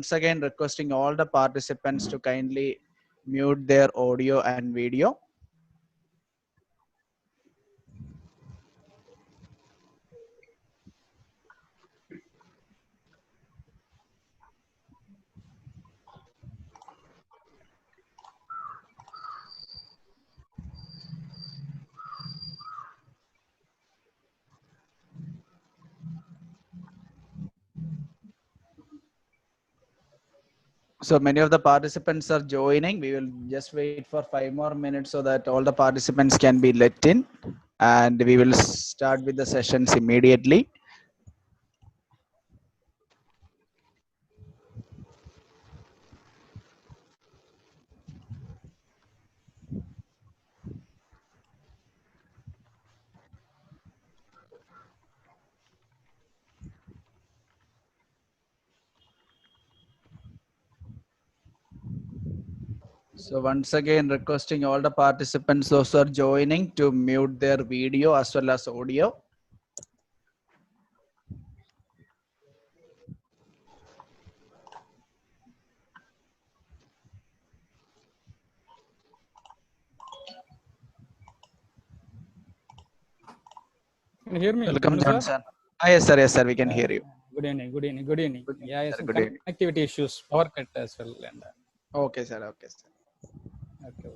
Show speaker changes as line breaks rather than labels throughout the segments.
once again requesting all the participants to kindly mute their audio and video. So many of the participants are joining. We will just wait for 5 more minutes so that all the participants can be let in, and we will start with the sessions immediately. So once again requesting all the participants those who are joining to mute their video as well as audio.
Can you hear me?
Welcome,
Manu
John
sir?
sir. Yes, sir. Yes, sir. We can hear you.
Good evening. Good evening. Good evening. Yeah,
Sir,
some
good evening.
connectivity issues, power cut as well. And,
Okay, sir. Okay, sir.
okay.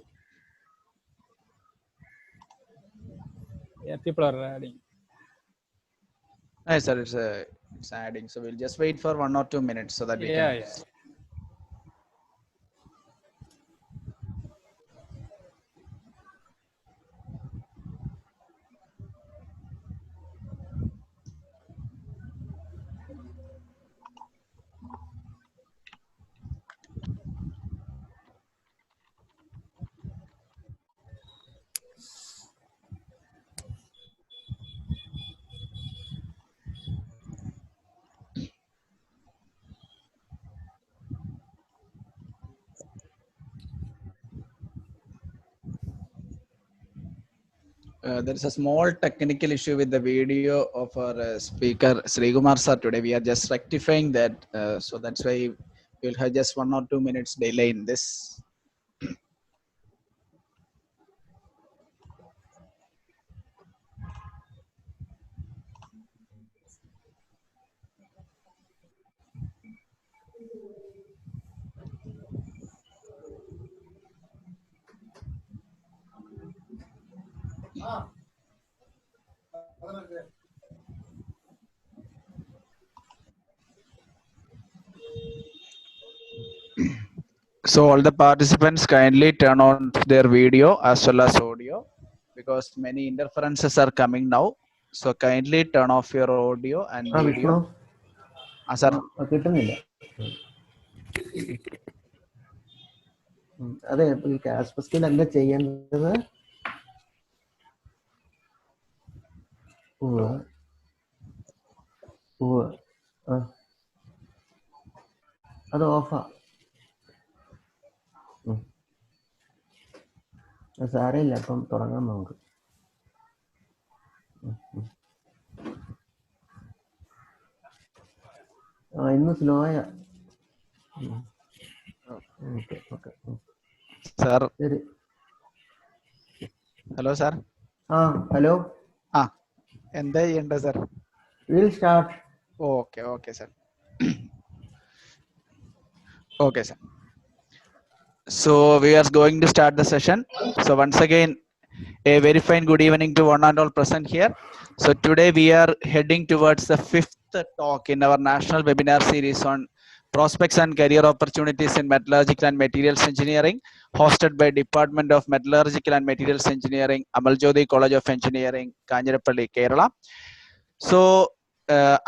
Yeah, people are adding.
Yes, sir. It's adding. So we'll just wait for 1 or 2 minutes so that we can.
Yeah.
There is a small technical issue with the video of our speaker Sri Kumar sir today. We are just rectifying that, so that's why we'll have just 1 or 2 minutes delay in this. So all the participants kindly turn on their video as well as audio because many interferences are coming now. So kindly turn off your audio and video. Sir.
കിട്ടുന്നില്ല. അതെ, കാസ്പസ്കിൽ എന്താ ചെയ്യേണ്ടത്? അത് ഓഫാ. സാരമില്ല, അപ്പം തുടങ്ങാം നമുക്ക്. ഇന്ന് സ്ലോയാ. Okay okay
sir.
ശരി.
Hello sir.
ഹലോ.
എന്താ ചെയ്യണ്ടേ sir?
Will start.
Okay okay sir. Okay, sir. So we are going to start the session. So once again, a very fine good evening to one and all present here. So today we are heading towards the 5th talk in our national webinar series on prospects and career opportunities in metallurgical and materials engineering, hosted by Department of Metallurgical and Materials Engineering, Amaljodi College of Engineering, Kanjirappalli, Kerala. So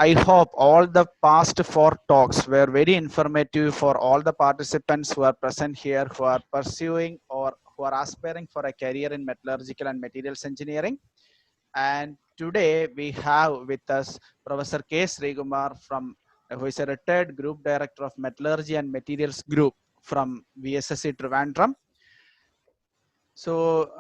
I hope all the past 4 talks were very informative for all the participants who are present here, who are pursuing or who are aspiring for a career in metallurgical and materials engineering. And today we have with us Professor K. Srikumar, who is a retired Group Director of Metallurgy and Materials Group from VSSC Trivandrum. So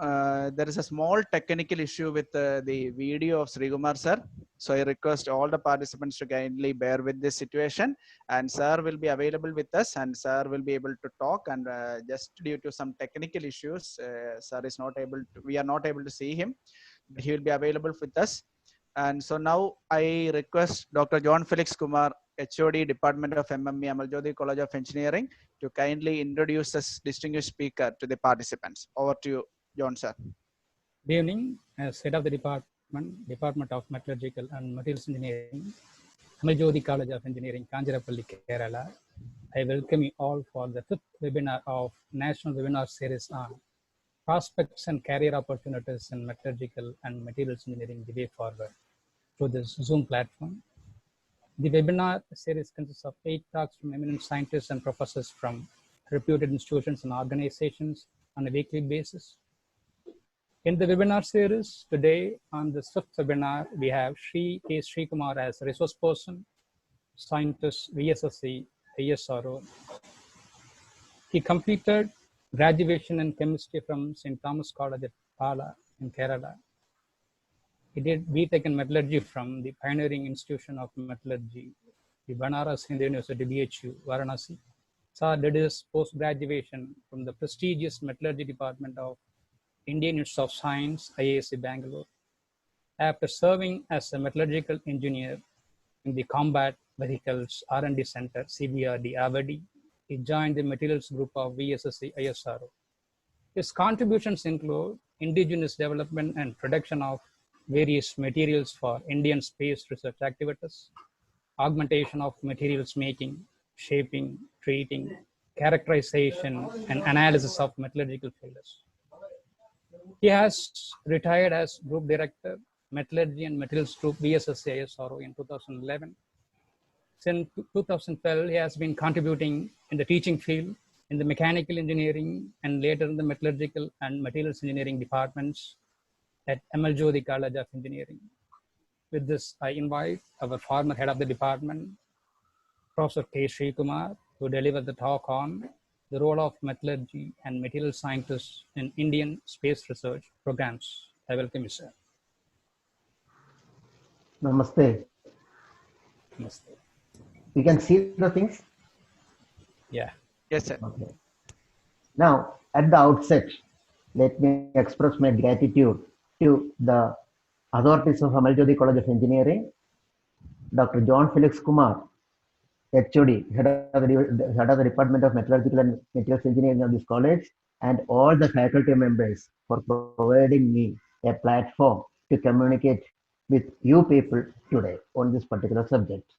there is a small technical issue with the video of Sri Kumar sir. So I request all the participants to kindly bear with this situation, and sir will be available with us, and sir will be able to talk. And just due to some technical issues, sir is not able to. We are not able to see him, but he will be available with us. And so now I request Dr. John Felix Kumar, HOD Department of MME, Amal Jyoti College of Engineering, to kindly introduce this distinguished speaker to the participants. Over to you, John sir.
Good evening. As head of the Department of Metallurgical and Materials Engineering, Amal Jyoti College of Engineering, Kanjirappalli, Kerala, I welcome you all for the 5th webinar of National Webinar Series on Prospects and Career Opportunities in Metallurgical and Materials Engineering, the way forward, through this Zoom platform. The webinar series consists of 8 talks from eminent scientists and professors from reputed institutions and organizations on a weekly basis. In the webinar series, today on the 5th webinar, we have Sri Kumar as resource person, scientist, VSSC, ISRO. He completed graduation in chemistry from St. Thomas College at Pala in Kerala. He did BTech in metallurgy from the pioneering institution of metallurgy, the Banaras Hindu University, BHU, Varanasi. Sir did his post-graduation from the prestigious metallurgy department of Indian Institute of Science, IISc Bangalore. After serving as a metallurgical engineer in the Combat Vehicles R&D Center, CBRD, Avadi, he joined the materials group of VSSC ISRO. His contributions include indigenous development and production of various materials for Indian space research activities, augmentation of materials making, shaping, treating, characterization, and analysis of metallurgical failures. He has retired as Group Director, Metallurgy and Materials Group, VSSC ISRO in 2011. Since 2012, he has been contributing in the teaching field in the mechanical engineering and later in the metallurgical and materials engineering departments at Amal Jyoti College of Engineering. With this, I invite our former head of the department, Professor K. Sri Kumar, to deliver the talk on the role of metallurgy and material scientists in Indian space research programs. I welcome you, sir.
Namaste.
Namaste.
You can see the things?
Yeah.
Yes, sir.
Okay. Now, at the outset, let me express my gratitude to the authorities of Amal Jyoti College of Engineering, Dr. John Felix Kumar, HOD, head of the Department of Metallurgical and Materials Engineering of this college, and all the faculty members for providing me a platform to communicate with you people today on this particular subject.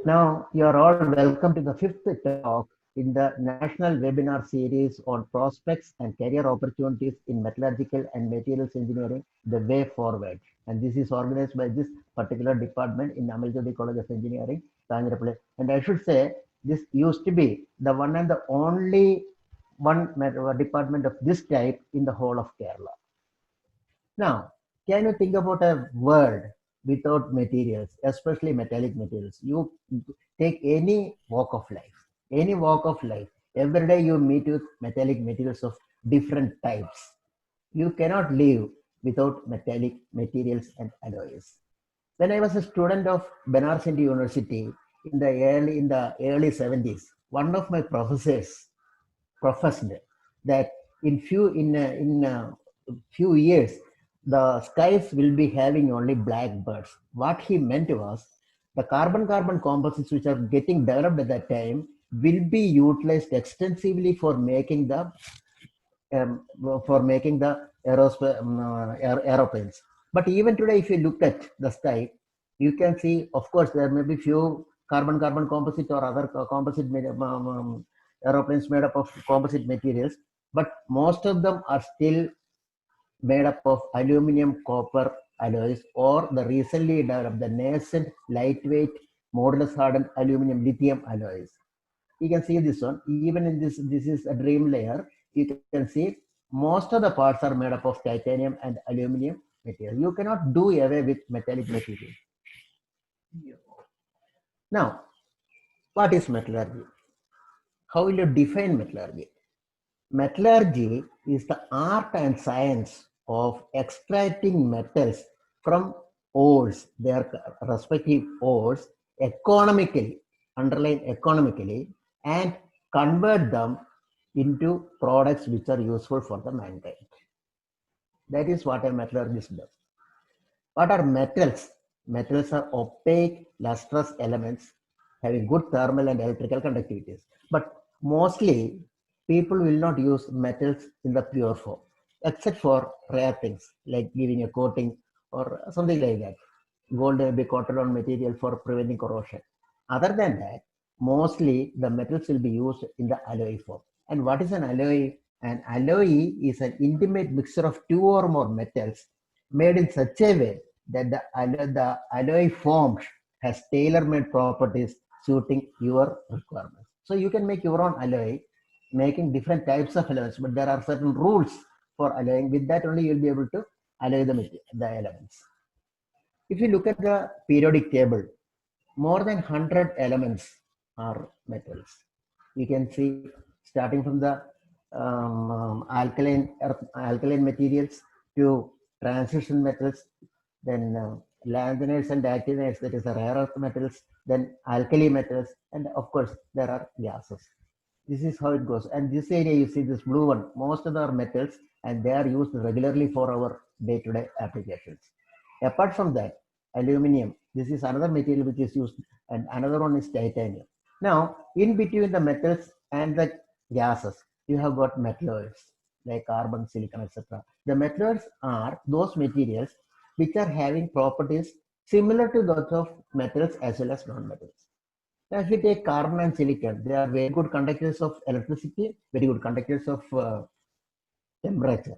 Now, you are all welcome to the 5th talk in the National Webinar Series on Prospects and Career Opportunities in Metallurgical and Materials Engineering, the way forward. And this is organized by this particular department in Amal Jyoti College of Engineering, Kanjirappalli. And I should say, this used to be the one and the only one department of this type in the whole of Kerala. Now, can you think about a world without materials, especially metallic materials? You take any walk of life, every day you meet with metallic materials of different types. You cannot live without metallic materials and alloys. When I was a student of Banaras Hindu University in the early 70s, one of my professors professed that in few years the skies will be having only black birds. What he meant was the carbon-carbon composites which are getting developed at that time will be utilized extensively for making the aeroplanes. But even today, if you look at the sky, you can see, of course, there may be few carbon-carbon composite or other composite aeroplanes made up of composite materials, but most of them are still made up of aluminum copper alloys or the recently developed the nascent lightweight modulus hardened aluminum lithium alloys. You can see this one. Even in this is a dream layer. You can see most of the parts are made up of titanium and aluminum material. You cannot do away with metallic material. Now, what is metallurgy? How will you define metallurgy? metallurgy is the art and science of extracting metals from ores, their respective ores, economically, underline economically, and convert them into products which are useful for the mankind. That is what a metallurgist does. What are metals? Metals are opaque, lustrous elements having good thermal and electrical conductivities. But mostly, people will not use metals in the pure form, except for rare things like giving a coating or something like that. Gold may be coated on material for preventing corrosion. Other than that, mostly the metals will be used in the alloy form. And what is an alloy? An alloy is an intimate mixture of two or more metals made in such a way that the alloy formed has tailor-made properties suiting your requirements. So you can make your own alloy, making different types of alloys, but there are certain rules for alloying. With that only you'll be able to alloy the elements. If you look at the periodic table, more than 100 elements are metals. You can see starting from the alkaline materials to transition metals, then lanthanides and actinides, that is the rare earth metals, then alkali metals, and of course there are gases. This is how it goes. And this area, you see this blue one, most of them are metals and they are used regularly for our day-to-day applications. Apart from that, aluminum, this is another material which is used, and another one is titanium. Now, in between the metals and the gases, you have got metalloids like carbon, silicon, etc. The metalloids are those materials which are having properties similar to those of metals as well as non-metals. Now, if we take carbon and silicon, they are very good conductors of electricity, very good conductors of temperature,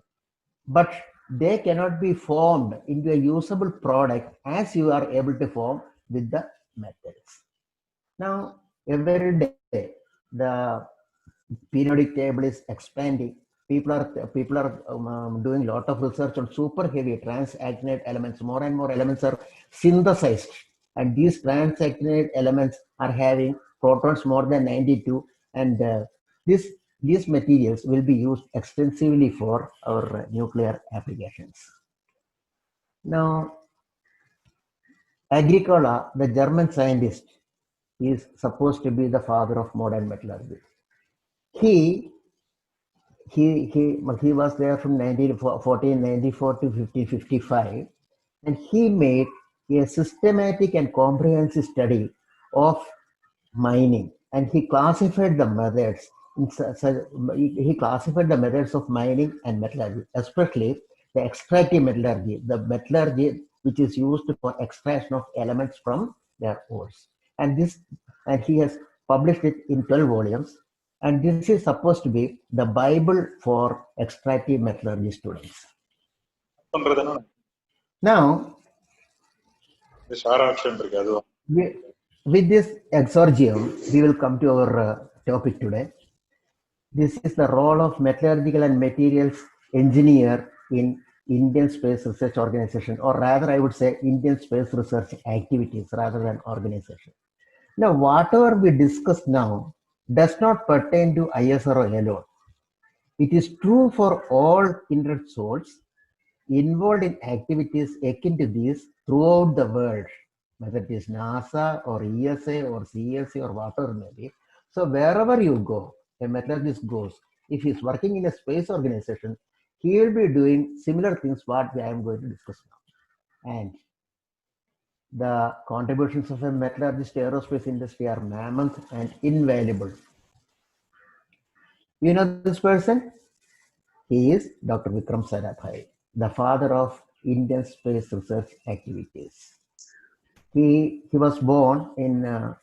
but they cannot be formed into a usable product as you are able to form with the metals. Now, every day, the periodic table is expanding. People are doing a lot of research on super heavy transactinide elements. More and more elements are synthesized, and these transactinide elements are having protons more than 92, and these materials will be used extensively for our nuclear applications. Now, Agricola, the German scientist, is supposed to be the father of modern metallurgy. He was there from 1494 to 1555, and he made a systematic and comprehensive study of mining, and he classified the methods. He classified the methods of mining and metallurgy, especially the extractive metallurgy, the metallurgy which is used for extraction of elements from their ores. And he has published it in 12 volumes. And this is supposed to be the Bible for extractive metallurgy students. Now, with this exordium, we will come to our topic today. This is the role of metallurgical and materials engineer in Indian Space Research Organization, or rather I would say Indian Space Research activities rather than organization. Now, whatever we discuss now does not pertain to ISRO alone. It is true for all interested souls involved in activities akin to these throughout the world, whether it is NASA or ESA or CSA or whatever it may be. So wherever you go, a metallurgist goes, if he is working in a space organization, he will be doing similar things what I am going to discuss now. And the contributions of a metallurgist to aerospace industry are mammoth and invaluable. You know this person? He is Dr. Vikram Sarabhai, the father of Indian space research activities. He was born in a,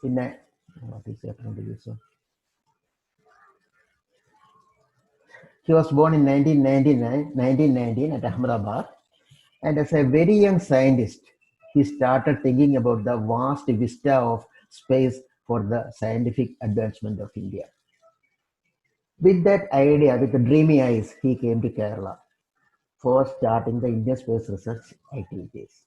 what is happening to He was born in 1919 at Ahmedabad, and as a very young scientist, he started thinking about the vast vista of space for the scientific advancement of India. With that idea, with the dreamy eyes, he came to Kerala for starting the Indian space research activities.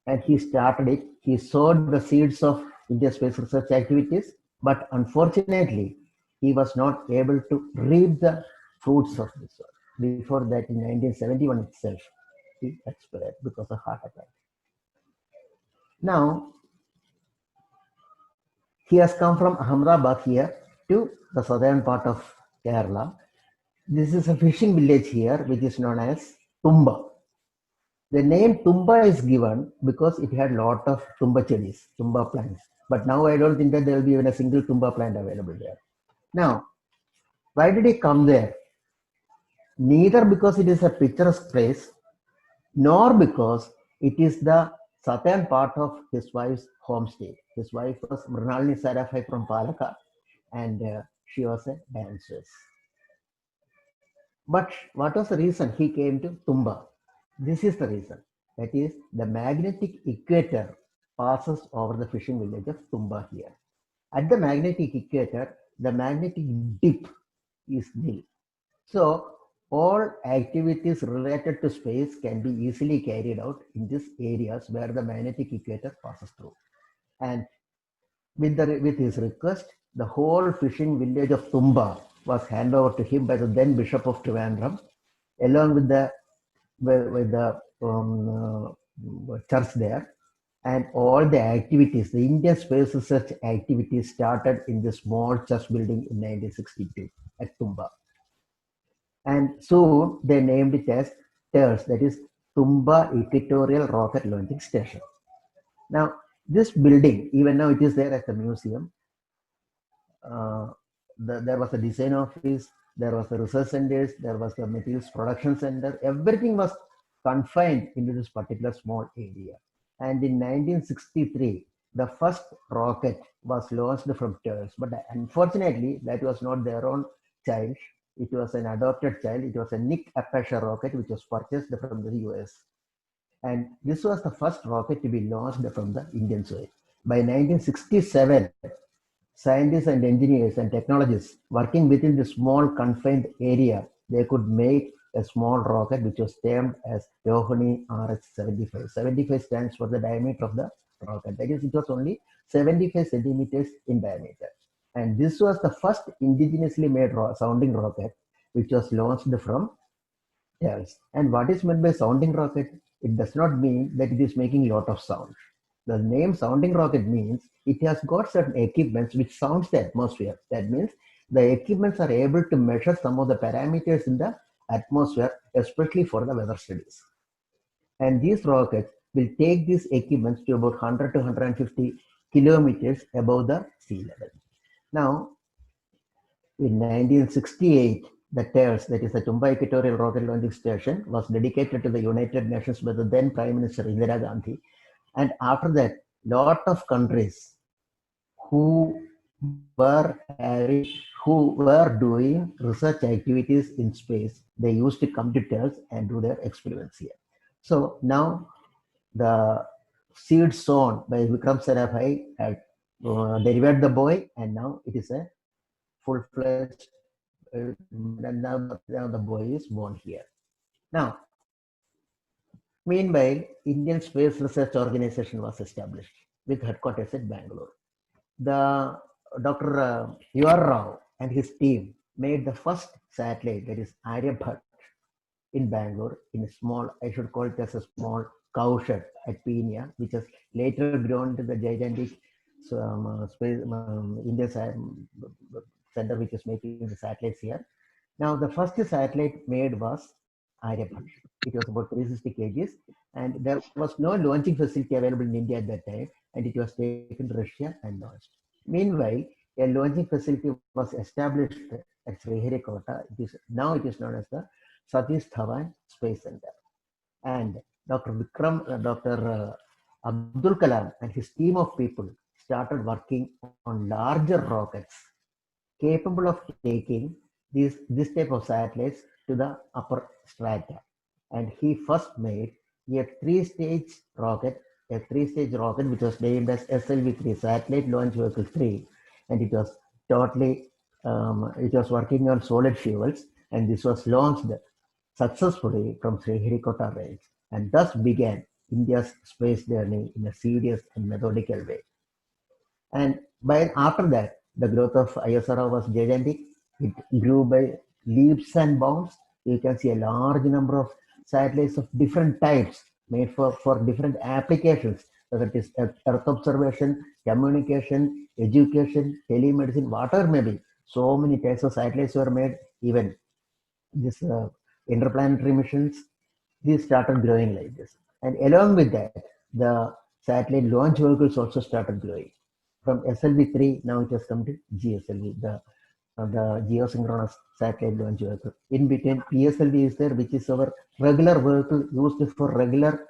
And he started it. He sowed the seeds of Indian space research activities, But unfortunately, he was not able to reap the fruits of this work. Before that, in 1971 itself, he expired because of heart attack. Now, he has come from Ahmedabad here to the southern part of Kerala. This is a fishing village here, which is known as Tumba. The name Tumba is given because it had lot of Tumba chedis, Tumba plants. But now I don't think that there will be even a single Tumba plant available there. Now, why did he come there? Neither because it is a picturesque place, nor because it is the southern part of his wife's homestay. His wife was Mrinalini Sarafai from Palakkad, and she was a danceress. But what was the reason he came to Tumba? This is the reason. That is, the magnetic equator passes over the fishing village of Tumba here. At the magnetic equator, the magnetic dip is nil. So, all activities related to space can be easily carried out in these areas where the magnetic equator passes through. And with his request, the whole fishing village of Tumba was handed over to him by the then Bishop of Trivandrum, along with the church there. And all the activities, the Indian Space Research activities started in the small church building in 1962 at Tumba. And soon they named it as TERS, that is Tumba Equatorial Rocket Launching Station. Now, this building, even now it is there as a museum. There was a design office, there was a research centers, there was a materials production center. Everything was confined into this particular small area. And in 1963, the first rocket was launched from TERS. But unfortunately, that was not their own child. It was an adopted child. It was a Nick Apache rocket, which was purchased from the US. And this was the first rocket to be launched from the Indian soil. By 1967, scientists and engineers and technologists working within the small confined area, they could make a small rocket which was termed as Rohini RH-75. 75 stands for the diameter of the rocket. That is, it was only 75 centimeters in diameter. And this was the first indigenously made sounding rocket which was launched from TERS. And what is meant by sounding rocket? It does not mean that it is making a lot of sound. The name sounding rocket means it has got certain equipments which sounds the atmosphere. That means the equipments are able to measure some of the parameters in the atmosphere, especially for the weather studies. And these rockets will take these equipments to about 100 to 150 kilometers above the sea level. Now, in 1968, the TERS, that is the Tumba Equatorial Rocket Launching Station, was dedicated to the United Nations by the then Prime Minister Indira Gandhi. And after that, lot of countries who were doing research activities in space, they used to come to TERS and do their experiments here. So now the seed sown by Vikram Sarabhai had delivered the boy, and now it is a full-fledged, and now the boy is born here. Now, meanwhile, Indian Space Research Organization was established with headquarters at Bangalore. The Dr. U.R. Rao and his team made the first satellite, that is Aryabhat, in Bangalore, in a small, I should call it as a small cowshed at Peenya, which has later grown to the gigantic space Indian center, which is making the satellites here. Now, the first satellite made was Aryabhat. It was about 360 kgs, and there was no launching facility available in India at that time, and it was taken to Russia and launched. Meanwhile, a launching facility was established at Sriharikota. Now it is known as the Satish Dhawan Space Center. And Dr. Abdul Kalam and his team of people started working on larger rockets capable of taking this type of satellites to the upper strata. And he first made a three-stage rocket which was named as SLV-3, Satellite Launch Vehicle 3, and it was totally it was working on solid fuels, and this was launched successfully from Sriharikota range, and thus began India's space journey in a serious and methodical way. And after that, The growth of ISRO was gigantic. It grew by leaps and bounds. You can see a large number of satellites of different types made for different applications, whether it is Earth observation, communication, education, telemedicine, whatever may be. So many types of satellites were made. Even this interplanetary missions, these started growing like this. And along with that, the satellite launch vehicles also started growing. From SLV-3, now it has come to GSLV, the geosynchronous satellite launch vehicle. In between, PSLV is there, which is our regular vehicle used for regular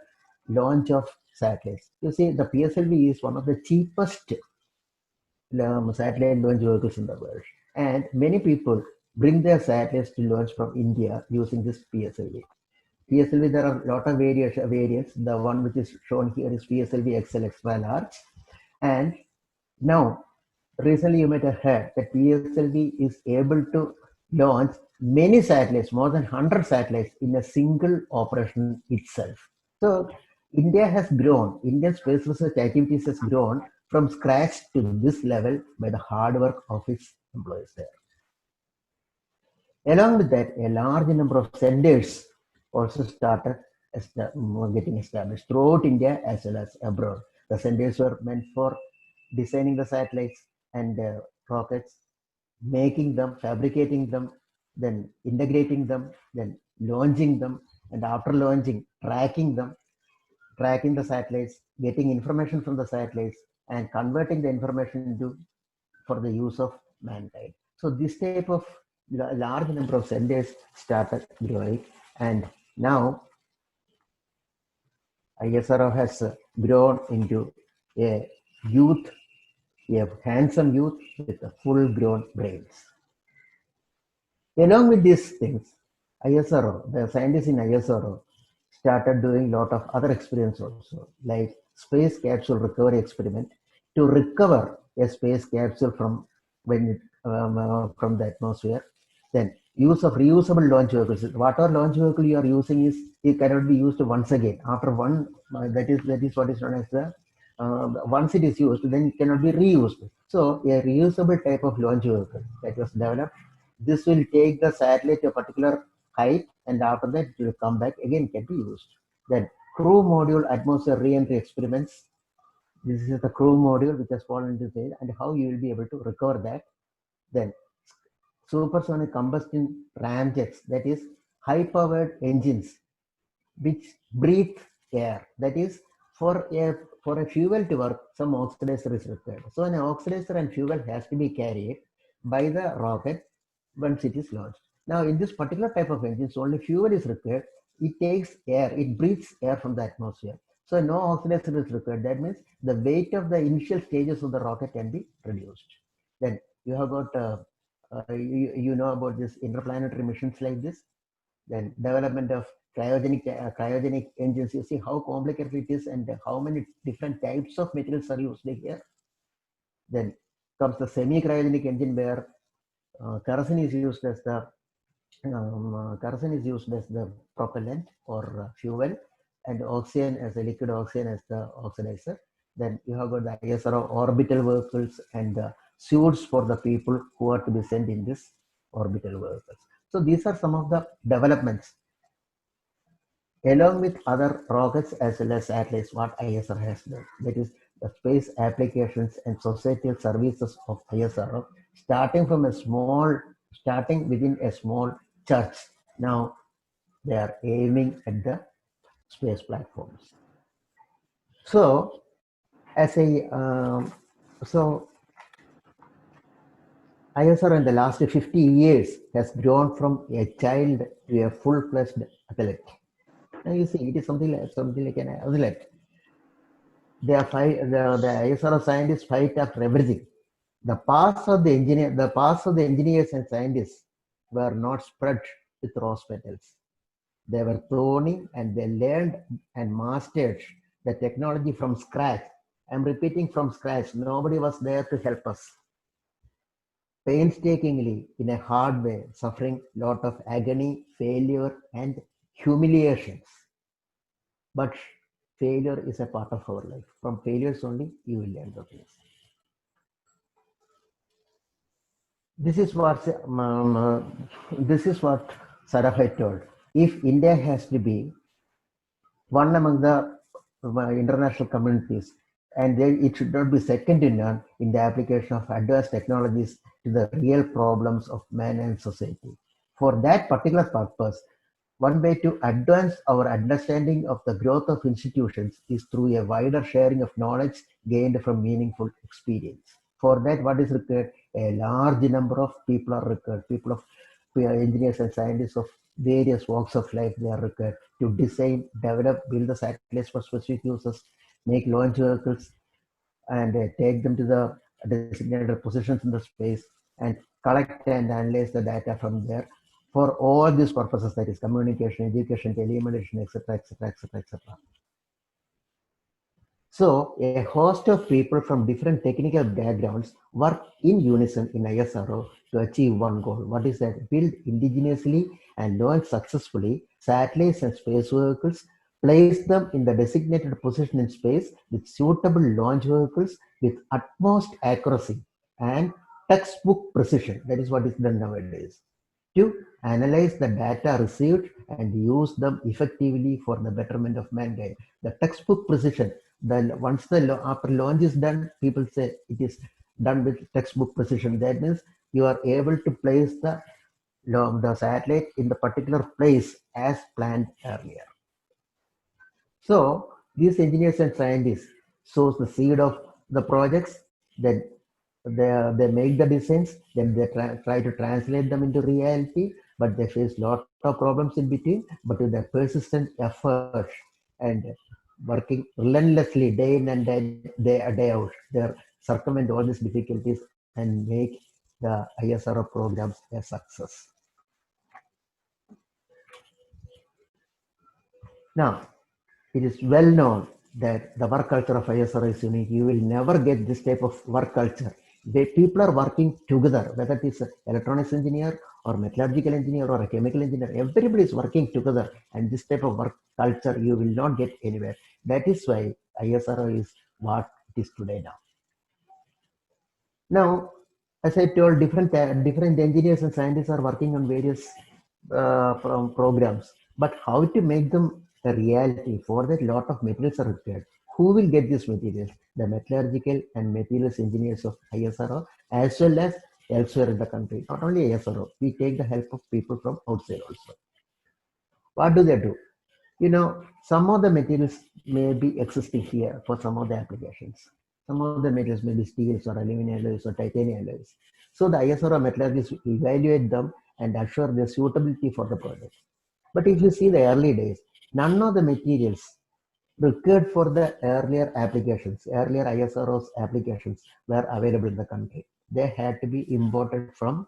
launch of satellites. You see, the PSLV is one of the cheapest satellite launch vehicles in the world. And many people bring their satellites to launch from India using this PSLV. PSLV, there are a lot of variants. The one which is shown here is PSLV XL Extra Large. And now, recently you might have heard that PSLV is able to launch many satellites, more than 100 satellites in a single operation itself. So India has grown, Indian space research activities has grown from scratch to this level by the hard work of its employees there. Along with that, a large number of centers also started getting established throughout India as well as abroad. The centers were meant for designing the satellites and rockets, making them, fabricating them, then integrating them, then launching them, and after launching, tracking them, tracking the satellites, getting information from the satellites, and converting the information into for the use of mankind. So this type of large number of centers started growing, and now ISRO has grown into a youth, a handsome youth with a full-grown brains. Along with these things, ISRO, the scientists in ISRO started doing a lot of other experiments also, like space capsule recovery experiment to recover a space capsule from from the atmosphere. Then use of reusable launch vehicles. Whatever launch vehicle you are using it cannot be used once again. After one, that is what is known as the once it is used, then it cannot be reused. So a reusable type of launch vehicle that was developed. This will take the satellite to a particular height, and after that it will come back again, can be used. Then crew module atmosphere re-entry experiments. This is the crew module which has fallen into the and how you will be able to recover that. Then supersonic combustion ramjets, that is high-powered engines which breathe air. That is for a fuel to work, some oxidizer is required. So an oxidizer and fuel has to be carried by the rocket once it is launched. Now in this particular type of engines, only fuel is required. It takes air, it breathes air from the atmosphere. So no oxidizer is required. That means the weight of the initial stages of the rocket can be reduced. Then you have got, you know about this interplanetary missions like this. Then development of cryogenic engines. You see how complicated it is and how many different types of materials are used here. Then comes the semi-cryogenic engine where kerosene is used as the propellant or fuel, and oxygen as a liquid oxygen as the oxidizer. Then you have got the ISRO orbital vehicles and suits for the people who are to be sent in this orbital vehicles. So these are some of the developments along with other rockets as well as satellites what ISRO has done. That is the space applications and societal services of ISRO, starting within a small church. Now they are aiming at the space platforms. So as a ISRO in the last 50 years has grown from a child to a full-fledged athlete. Now you see, it is something like an athlete. The ISRO scientists fight after everything. The paths of the engineers and scientists were not spread with rose petals. They were thorny, and they learned and mastered the technology from scratch. I'm repeating, from scratch. Nobody was there to help us. Painstakingly, in a hard way, suffering a lot of agony, failure, and humiliations. But failure is a part of our life. From failures only, you will learn the things. This is what this is what Sarabhai told. If India has to be one among the international communities, and it should not be second to none in the application of advanced technologies to the real problems of man and society. For that particular purpose, one way to advance our understanding of the growth of institutions is through a wider sharing of knowledge gained from meaningful experience. For that, what is required? A large number of people are required. People of engineers and scientists of various walks of life, they are required to design, develop, build the satellites for specific uses, make launch vehicles, and take them to the designated positions in the space and collect and analyze the data from there for all these purposes, that is communication, education, telemedicine, etc., etc., etc., etc. So a host of people from different technical backgrounds work in unison in ISRO to achieve one goal. What is that? Build indigenously and launch successfully satellites and space vehicles, place them in the designated position in space with suitable launch vehicles with utmost accuracy and textbook precision. That is what is done nowadays. To analyze the data received and use them effectively for the betterment of mankind. The textbook precision, once the after launch is done, people say it is done with textbook precision. That means you are able to place the satellite in the particular place as planned earlier. So these engineers and scientists sows the seed of the projects, then they make the designs, then they try to translate them into reality, but they face lot of problems in between. But with their persistent effort and working relentlessly day in and day out, they circumvent all these difficulties and make the ISRO programs a success. Now, it is well known that the work culture of ISRO is unique. You will never get this type of work culture. People are working together, whether it is an electronics engineer or metallurgical engineer or a chemical engineer. Everybody is working together, and this type of work culture you will not get anywhere. That is why ISRO is what it is today now. Now, as I told, different engineers and scientists are working on various programs, but how to make them a reality? For that, lot of materials are required. Who will get these materials? The metallurgical and materials engineers of ISRO, as well as elsewhere in the country. Not only ISRO, we take the help of people from outside also. What do they do? Some of the materials may be existing here for some of the applications. Some of the materials may be steels or aluminum alloys or titanium alloys. So the ISRO metallurgists evaluate them and assure their suitability for the project. But if you see the early days, none of the materials required for the earlier applications, earlier ISRO's applications were available in the country. They had to be imported from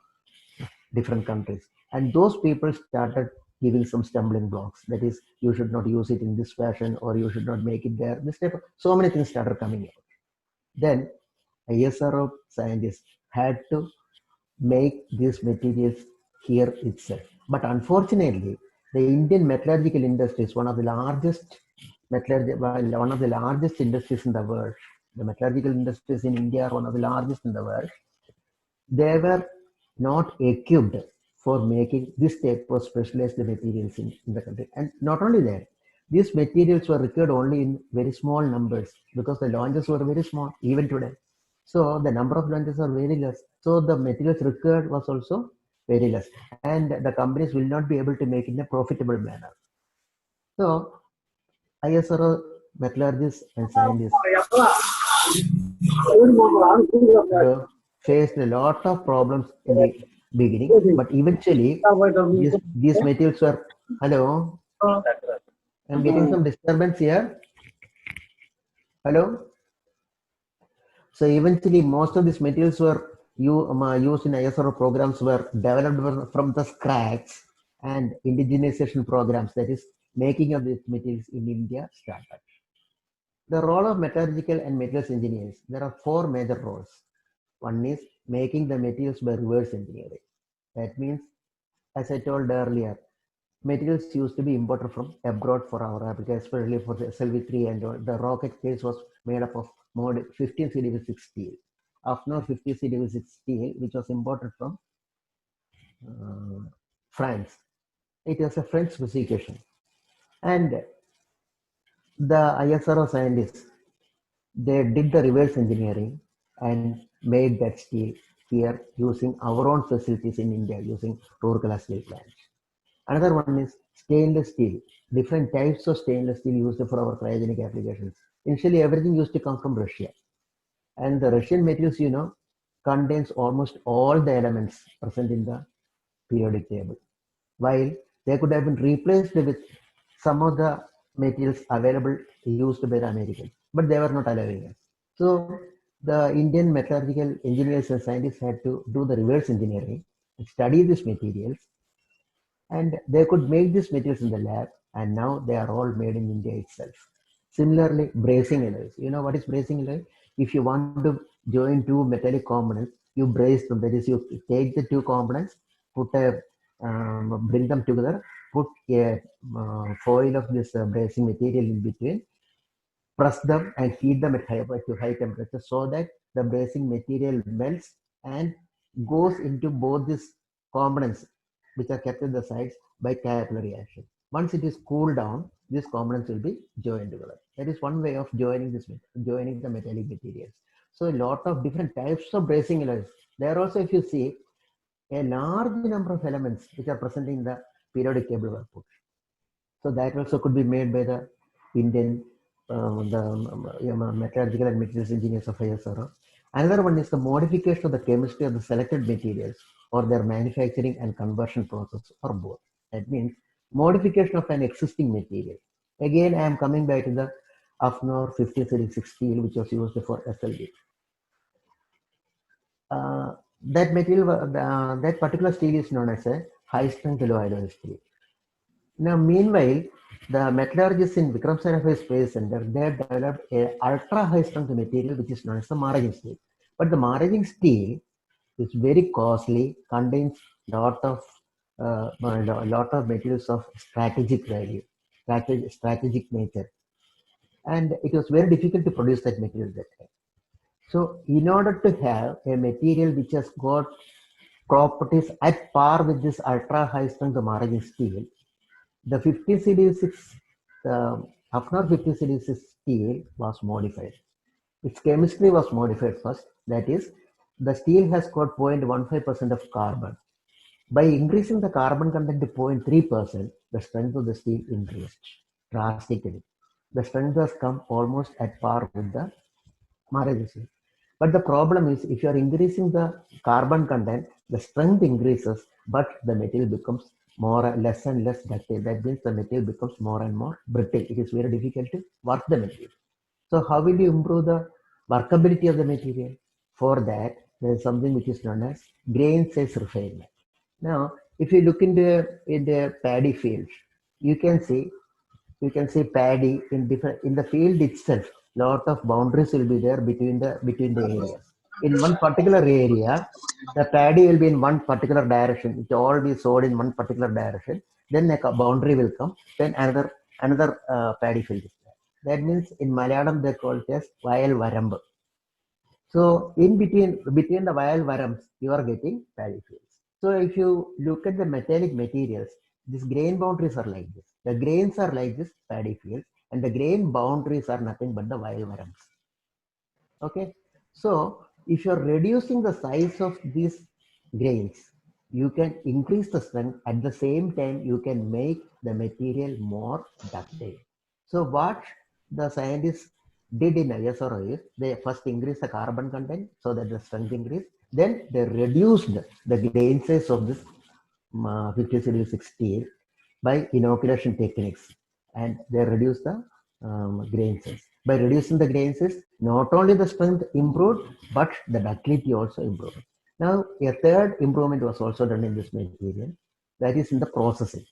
different countries. And those people started giving some stumbling blocks. That is, you should not use it in this fashion, or you should not make it there. This type of, so many things started coming out. Then ISRO scientists had to make these materials here itself. But unfortunately, the Indian metallurgical industry is one of the largest industries in the world. The metallurgical industries in India are one of the largest in the world. They were not equipped for making this type of specialized materials in the country. And not only that, these materials were required only in very small numbers because the launches were very small, even today. So the number of launches are very less. So the materials required was also very less. And the companies will not be able to make it in a profitable manner. So ISRO metallurgists and scientists faced a lot of problems in the beginning, but eventually these materials were. Hello, I'm getting some disturbance here. Hello. So eventually, most of these materials were used in ISRO programs were developed from the scratch, and indigenization programs, that is, making of these materials in India, started. The role of metallurgical and materials engineers, there are four major roles. One is making the materials by reverse engineering. That means, as I told earlier, materials used to be imported from abroad for our application, especially for the SLV3, and the rocket case was made up of mode 15 series steel. Afnor 50C steel, which was imported from France. It was a French specification. And the ISRO scientists, they did the reverse engineering and made that steel here using our own facilities in India, using Rourkela steel plants. Another one is stainless steel. Different types of stainless steel used for our cryogenic applications. Initially, everything used to come from Russia. And the Russian materials, you know, contains almost all the elements present in the periodic table. While they could have been replaced with some of the materials available used by the Americans, but they were not allowing us. So the Indian metallurgical engineers and scientists had to do the reverse engineering, study these materials, and they could make these materials in the lab, and now they are all made in India itself. Similarly, bracing alloys. You know what is bracing alloy? If you want to join two metallic components, you brace them. That is, you take the two components, bring them together, put a foil of this bracing material in between, press them and heat them at high temperature so that the bracing material melts and goes into both these components which are kept at the sides by capillary action. Once it is cooled down, these components will be joined together. That is one way of joining the metallic materials. So a lot of different types of bracing alloys. There also, if you see, a large number of elements which are present in the periodic table were put. So that also could be made by the Indian metallurgical and materials engineers of ISRO. Another one is the modification of the chemistry of the selected materials or their manufacturing and conversion process or both. That means modification of an existing material. Again, I am coming back to the Afnor 5036 steel, which was used for SLV. That material, that particular steel is known as a high strength low alloy steel. Now, meanwhile, the metallurgists in Vikram Sarabhai Space Center, they developed a ultra high strength material which is known as the maraging steel. But the maraging steel is very costly, contains lot of materials of strategic value, strategic nature, and it was very difficult to produce that material that time. So, in order to have a material which has got properties at par with this ultra high strength maraging steel, the 50CD6, Afnor 50CD6 steel was modified. Its chemistry was modified first. That is, the steel has got 0.15% of carbon. By increasing the carbon content to 0.3%, the strength of the steel increased drastically. The strength has come almost at par with the maraging steel. But the problem is, if you are increasing the carbon content, the strength increases, but the material becomes less and less ductile. That means the material becomes more and more brittle. It is very difficult to work the material. So how will you improve the workability of the material? For that, there is something which is known as grain size refinement. Now, if you look in the paddy fields, you can see paddy in the field itself. Lot of boundaries will be there between the areas. In one particular area, the paddy will be in one particular direction. It will all be sowed in one particular direction. Then a boundary will come. Then another paddy field is there. That means in Malayalam they call it as Vayal Varambu. So in between the Vayal Varams, you are getting paddy fields. So if you look at the metallic materials, these grain boundaries are like this. The grains are like this paddy field, and the grain boundaries are nothing but the Vayal Varams. Okay. So if you are reducing the size of these grains, you can increase the strength. At the same time, you can make the material more ductile. So what the scientists did in ISRO is they first increased the carbon content so that the strength increased. Then they reduced the grain size of this 50CD6 steel by inoculation techniques, and they reduced the grain size. By reducing the grain size, not only the strength improved, but the ductility also improved. Now, a third improvement was also done in this material, that is in the processing.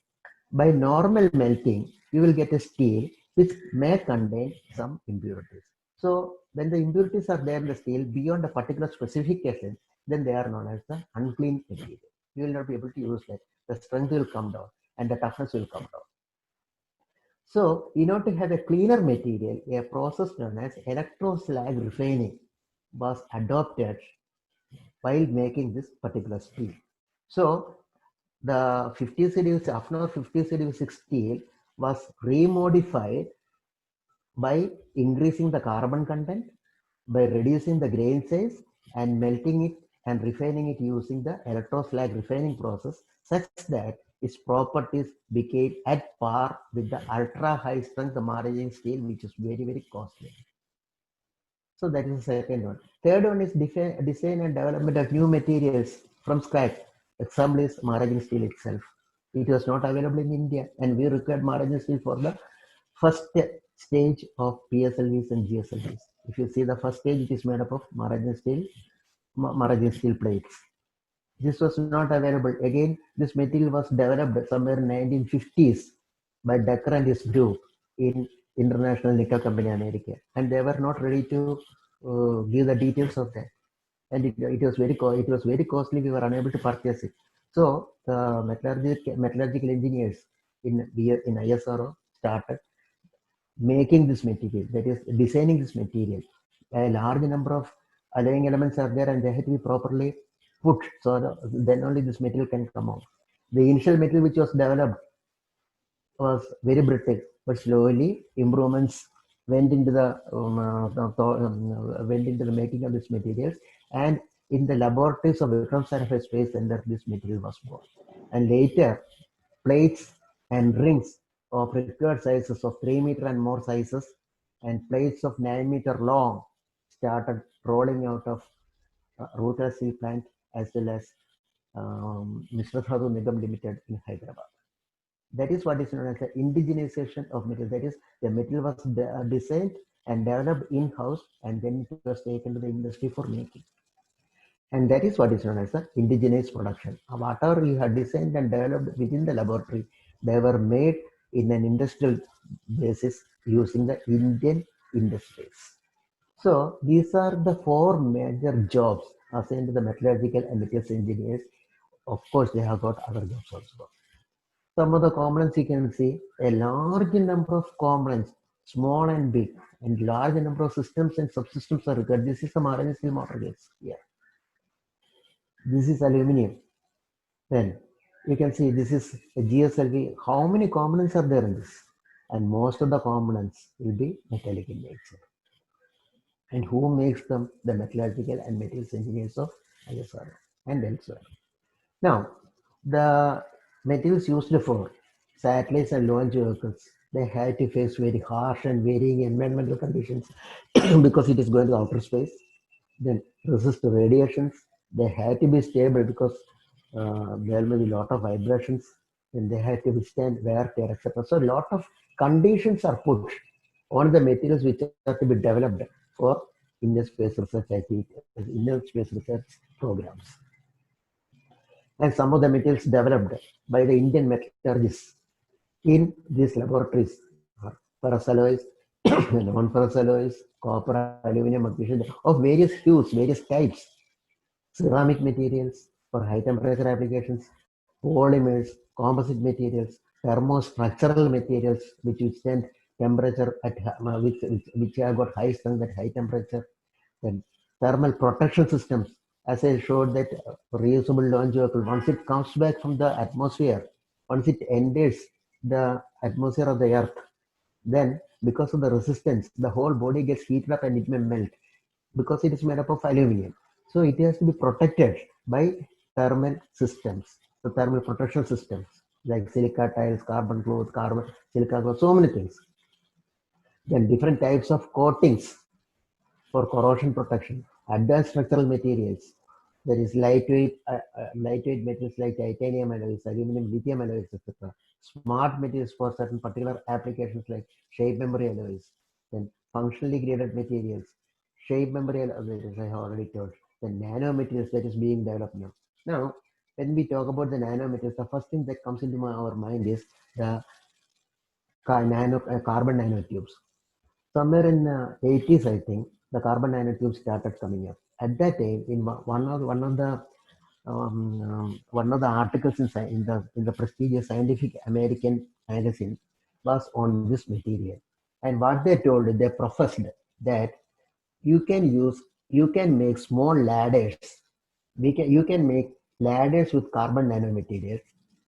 By normal melting, you will get a steel which may contain some impurities. So, when the impurities are there in the steel beyond a particular specification, then they are known as the unclean material. You will not be able to use that. The strength will come down and the toughness will come down. So, in order to have a cleaner material, a process known as electroslag refining, was adopted while making this particular steel. So the 50 series, Afner 50 series steel was remodified by increasing the carbon content, by reducing the grain size and melting it and refining it using the electroslag refining process, such that its properties became at par with the ultra high strength maraging steel, which is very, very costly. So that is the second one. Third one is design and development of new materials from scratch. Example is maraging steel itself. It was not available in India, and we required maraging steel for the first stage of PSLVs and GSLVs. If you see the first stage, it is made up of maraging steel plates. This was not available. Again, this material was developed somewhere in 1950s by Decker and his group in International Nickel Company America, and they were not ready to give the details of that. And it was very costly. We were unable to purchase it. So the metallurgical engineers in ISRO started making this material, that is designing this material. A large number of alloying elements are there and they have to be properly put, so then only this material can come out. The initial material which was developed was very brittle, but slowly improvements went into the making of this materials, and in the laboratories of Vikram Sarabhai Space Center, this material was born. And later, plates and rings of required sizes of 3 meter and more sizes, and plates of 9 meter long started rolling out of Roorkela Steel Plant as well as Mr. Dhatu Nigam Limited in Hyderabad. That is what is known as the indigenization of material. That is, the material was designed and developed in-house, and then it was taken to the industry for making. And that is what is known as the indigenous production. Whatever you had designed and developed within the laboratory, they were made in an industrial basis using the Indian industries. So these are the four major jobs assigned to the metallurgical and materials engineers. Of course, they have got other jobs also. Some of the components you can see, a large number of components, small and big, and large number of systems and subsystems are required. This is the marine steel motor gates here. This is aluminum. Then you can see this is a GSLV. How many components are there in this? And most of the components will be metallic in nature. And who makes them? The metallurgical and materials engineers of ISRO and elsewhere. Now, the materials used for satellites and launch vehicles, they had to face very harsh and varying environmental conditions because it is going to outer space. Then resist radiations. They had to be stable because there may be a lot of vibrations, and they had to withstand wear, tear, etc. So a lot of conditions are put on the materials which are to be developed for Indian space research activities, Indian space research programs. And some of the materials developed by the Indian metallurgists in these laboratories are ferrous alloys, non-ferrous alloys, copper, aluminum, magnesium, of various hues, various types, ceramic materials for high temperature applications, polymers, composite materials, thermostructural materials which withstand temperature at which have got high strength at high temperature, then thermal protection systems. As I showed that reusable launch vehicle, once it comes back from the atmosphere, once it enters the atmosphere of the earth, then because of the resistance, the whole body gets heated up and it may melt because it is made up of aluminum. So it has to be protected by thermal systems, the thermal protection systems like silica tiles, carbon cloth, carbon silica cloth, so many things. Then different types of coatings for corrosion protection, advanced structural materials, there is lightweight materials like titanium alloys, aluminum, lithium alloys, etc. Smart materials for certain particular applications like shape memory alloys, then functionally graded materials, shape memory alloys, as I have already told, the nanomaterials that is being developed now. Now, when we talk about the nanomaterials, the first thing that comes into our mind is the carbon nanotubes. Somewhere in the 80s, I think, the carbon nanotubes started coming up. At that time, in one of the articles in the prestigious Scientific American magazine was on this material. And what they told, they professed that you can use you can make small ladders. You can make ladders with carbon nanomaterials,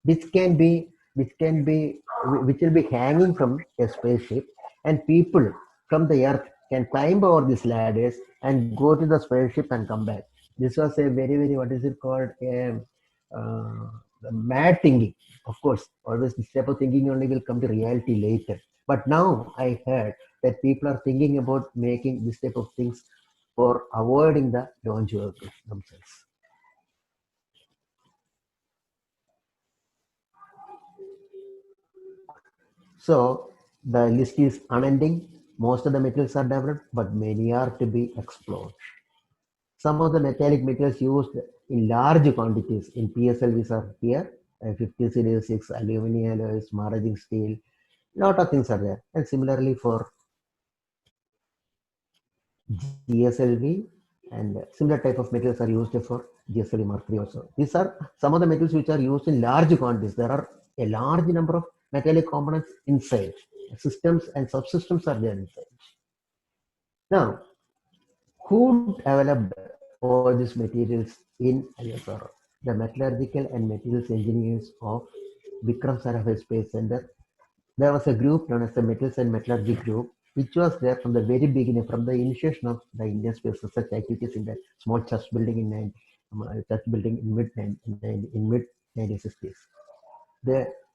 which can be which will be hanging from a spaceship, and people from the Earth can climb over these ladders and go to the spaceship and come back. This was a very what is it called, uh, mad thinking. Of course, always this type of thinking only will come to reality later. But now I heard that people are thinking about making this type of things for avoiding the launch vehicles themselves. So the list is unending. Most of the materials are developed, but many are to be explored. Some of the metallic materials used in large quantities in PSLVs are here. 50 series 6 aluminum alloys, maraging steel, lot of things are there. And similarly for GSLV, and similar type of materials are used for GSLV Mark III also. These are some of the materials which are used in large quantities. There are a large number of metallic components inside. Systems and subsystems are there inside. Now, who developed all these materials in ISRO? The metallurgical and materials engineers of Vikram Sarabhai Space Center. There was a group known as the Metals and Metallurgy Group, which was there from the very beginning, from the initiation of the Indian space research activities in the small church building in mid 1960s.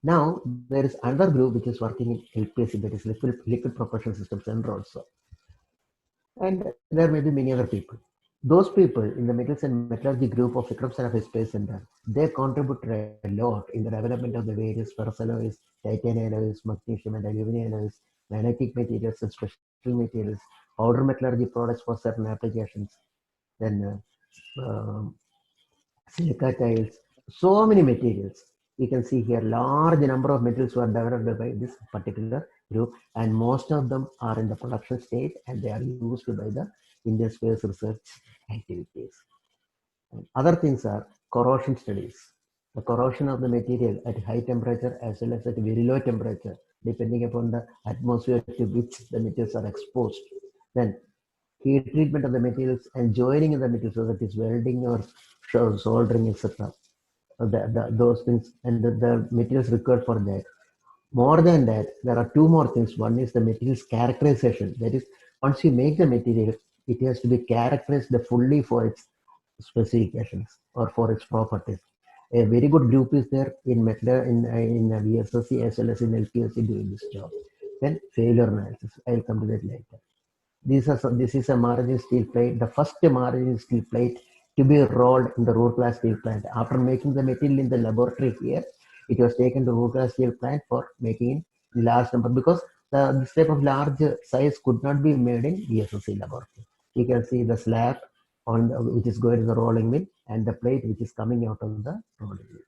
Now there is another group which is working in LPSC, that is liquid propulsion systems, and also. And there may be many other people. Those people in the Metals and Metallurgy group of Vikram Sarabhai Space Center, they contributed a lot in the development of the various ferrous alloys, titanium alloys, magnesium and aluminum alloys, magnetic materials and special materials, powder metallurgy products for certain applications, then silica tiles, so many materials. You can see here large number of materials were developed by this particular group, and most of them are in the production state and they are used by the Indian space research activities. And other things are corrosion studies. The corrosion of the material at high temperature as well as at very low temperature, depending upon the atmosphere to which the materials are exposed. Then heat treatment of the materials and joining of the materials, so that is welding or soldering, etc. Those things and the materials required for that. More than that, there are two more things. One is the materials characterization. That is, once you make the material, it has to be characterized fully for its specifications or for its properties. A very good group is there in VSSC as well as in LPSC doing this job. Then failure analysis. I'll come to that later. This is a margin steel plate, the first margin steel plate to be rolled in the Rood class steel plant. After making the material in the laboratory here, it was taken to Rood class steel plant for making large number, because this type of large size could not be made in VSSC laboratory. You can see the slab on which is going to the rolling mill and the plate which is coming out of the rolling mill.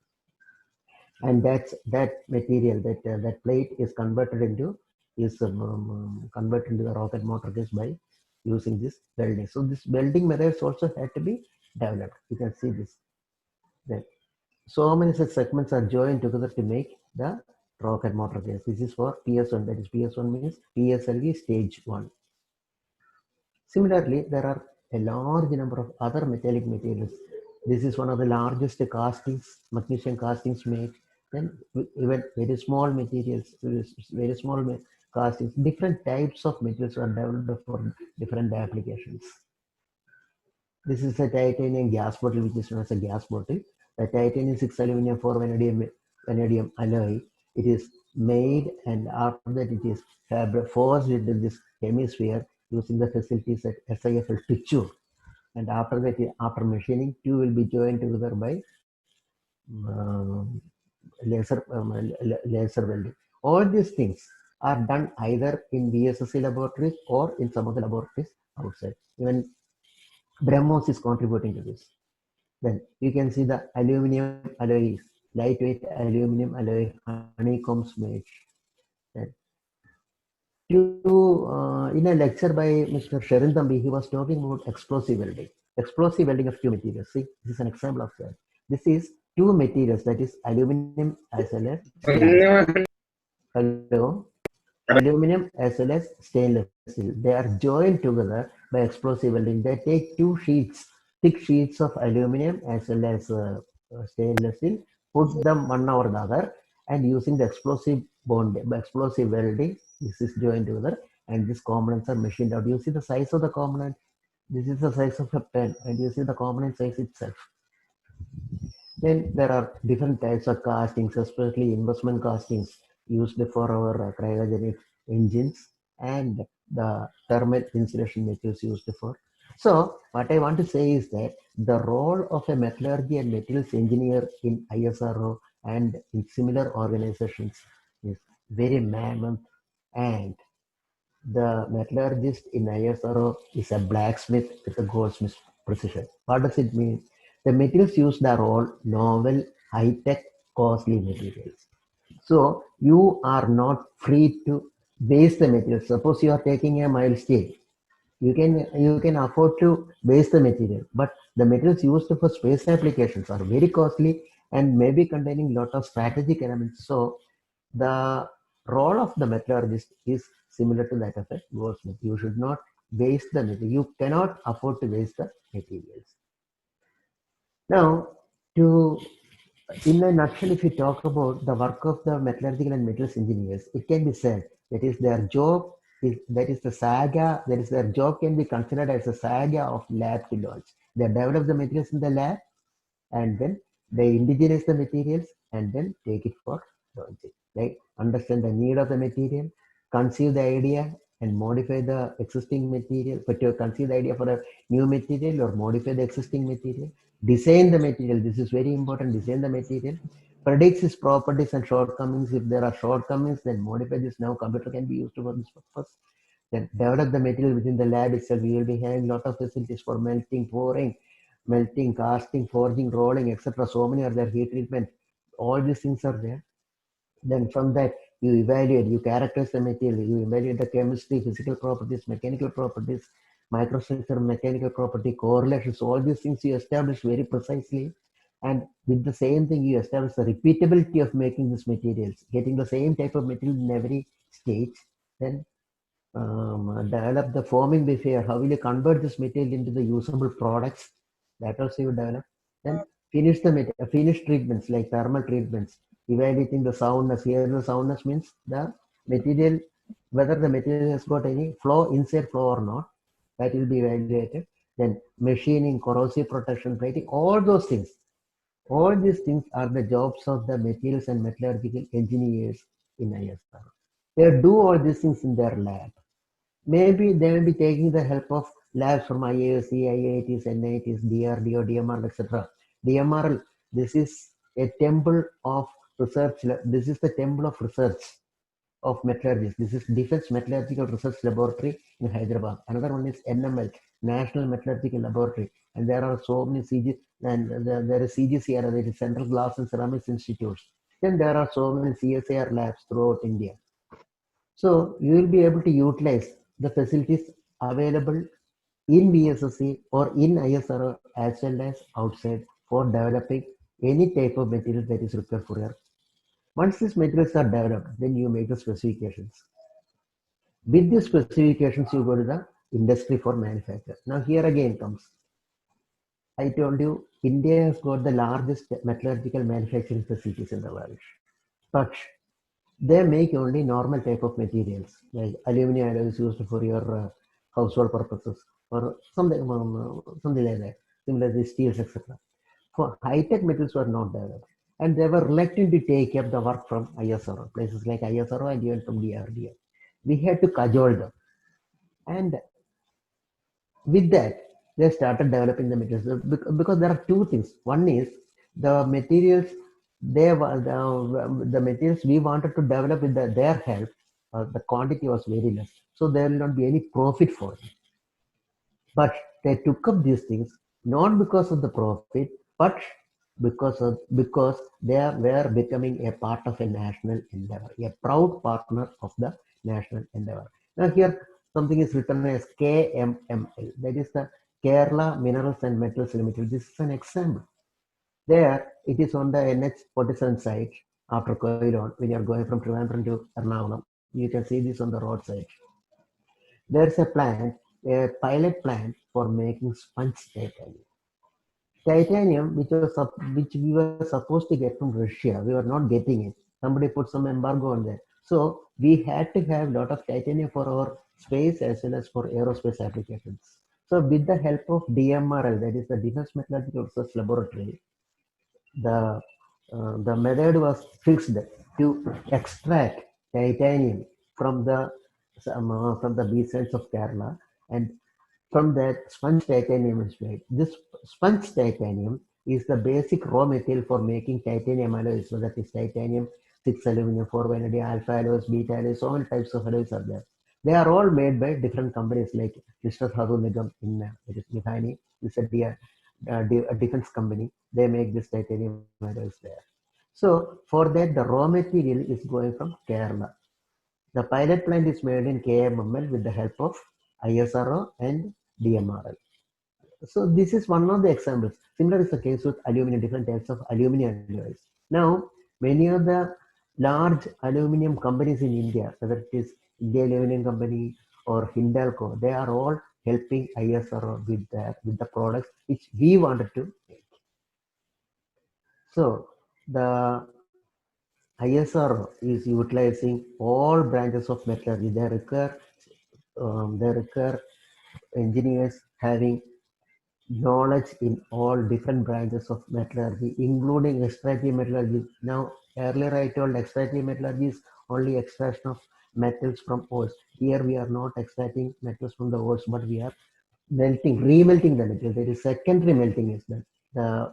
And that material, that plate is converted into the rocket motor case by using this welding. So this welding methods also had to be developed. You can see this. Then so many such segments are joined together to make the rocket motor case. This is for PS1. That is, PS1 means PSLV stage 1. Similarly, there are a large number of other metallic materials. This is one of the largest castings, magnesium castings made. Then even very small materials, very small castings, different types of materials are developed for different applications. This is a titanium gas bottle, which is known as a gas bottle. The titanium 6 aluminum 4 vanadium alloy. It is made, and after that it is forced into this hemisphere using the facilities at SIFL Tichur. And after that, after machining, two will be joined together by laser welding. All these things are done either in VSSC laboratories or in some of the laboratories outside. Even BrahMos is contributing to this. Then you can see the aluminum alloys, lightweight aluminum alloy honeycombs made. Then in a lecture by Mr. Sherin Thambi, he was talking about explosive welding. Explosive welding of two materials. See, this is an example of that. This is two materials, that is aluminum as well as stainless. Hello? Aluminum as well as stainless steel. They are joined together by explosive welding. They take two sheets, thick sheets of aluminum as well as stainless steel, put them one over the other, and using the explosive explosive welding, this is joined together, and these components are machined out. You see the size of the component. This is the size of a pen, and you see the component size itself. Then there are different types of castings, especially investment castings used for our cryogenic engines and the thermal insulation materials used for. So what I want to say is that the role of a metallurgy and materials engineer in ISRO and in similar organizations is very mammoth, and the metallurgist in ISRO is a blacksmith with a goldsmith precision. What does it mean? The materials used are all novel, high-tech, costly materials. So you are not free to waste the materials. Suppose you are taking a mild steel, you can afford to waste the material, but the materials used for space applications are very costly and maybe containing lot of strategic elements. So the role of the metallurgist is similar to that of a goldsmith. You should not waste the material. You cannot afford to waste the materials. Now, to in a nutshell, if you talk about the work of the metallurgical and materials engineers, it can be said that is their job is that is the saga, that is their job can be considered as a saga of lab to launch. They develop the materials in the lab, and then they indigenize the materials and then take it for launching. Like understand the need of the material, conceive the idea and modify the existing material, but to conceive the idea for a new material or modify the existing material, design the material. This is very important. Design the material, predicts its properties and shortcomings. If there are shortcomings, then modify this. Now computer can be used for this purpose. Then develop the material within the lab itself. We will be having a lot of facilities for melting, pouring, melting, casting, forging, rolling, etc. So many are there, heat treatment. All these things are there. Then from that, you evaluate, you characterize the material, you evaluate the chemistry, physical properties, mechanical properties, microstructure, mechanical property, correlations, all these things you establish very precisely. And with the same thing, you establish the repeatability of making these materials, getting the same type of material in every stage. Then develop the forming behavior. How will you convert this material into the usable products? That also you develop. Then finish the finish treatments like thermal treatments, evaluating the soundness. Here the soundness means the material, whether the material has got any flow, inside flow or not, that will be evaluated. Then machining, corrosive protection, plating, all those things. All these things are the jobs of the materials and metallurgical engineers in ISR. They do all these things in their lab. Maybe they will be taking the help of labs from IISc, IITs, NITs, DRDO, DMRL, etc. DMRL, this is a temple of research. This is the temple of research of metallurgy. This is Defense Metallurgical Research Laboratory in Hyderabad. Another one is NML, National Metallurgical Laboratory. And there are so many CG, and there is CGCR, that is Central Glass and Ceramics Institutes. Then there are so many CSIR labs throughout India. So you will be able to utilize the facilities available in VSSC or in ISRO as well as outside for developing any type of material that is required for your. Once these materials are developed, then you make the specifications. With the specifications, you go to the industry for manufacture. Now here again comes. I told you, India has got the largest metallurgical manufacturing facilities in the world. But they make only normal type of materials, like aluminum alloy is used for your household purposes or something like that, similarly steels, etc. For high-tech materials were not developed, and they were reluctant to take up the work from ISRO, places like ISRO and even from DRDO. We had to cajole them, and with that, they started developing the materials because there are two things. One is the materials the materials we wanted to develop with their help, the quantity was very less. So there will not be any profit for it. But they took up these things not because of the profit, but because they were becoming a part of a national endeavor, a proud partner of the national endeavor. Now here something is written as KMML, that is the Kerala Minerals and Metals Limited. This is an example. There, it is on the NH47 side after Koilon. When you are going from Trivandrum to Ernakulam, you can see this on the roadside. There's a plant a pilot plant for making sponge titanium. Titanium, which we were supposed to get from Russia, we were not getting it. Somebody put some embargo on that. So we had to have a lot of titanium for our space as well as for aerospace applications. So with the help of DMRL, that is the Defense Metallurgical Research Laboratory, the method was fixed to extract titanium from the B-sides of Kerala, and from that sponge titanium is made. This sponge titanium is the basic raw material for making titanium alloys. So that is titanium, 6 aluminum, 4 vanadium, alpha alloys, beta alloys, so many types of alloys are there. They are all made by different companies like Mr. Dhatu Nigam in Mithani. It's a defense company. They make this titanium alloys there. So for that, the raw material is going from Kerala. The pilot plant is made in KMML with the help of ISRO and DMRL. So this is one of the examples. Similar is the case with aluminum, different types of aluminum alloys. Now, many of the large aluminum companies in India, whether it is India Aluminum Company or Hindalco, they are all helping ISRO with the products which we wanted to make. So the ISRO is utilizing all branches of metallurgy. They require engineers having knowledge in all different branches of metallurgy, including extractive metallurgy. Now, earlier I told extractive metallurgy is only extraction of metals from ores. Here we are not extracting metals from the ores, but we are remelting the metals. That is secondary melting is done.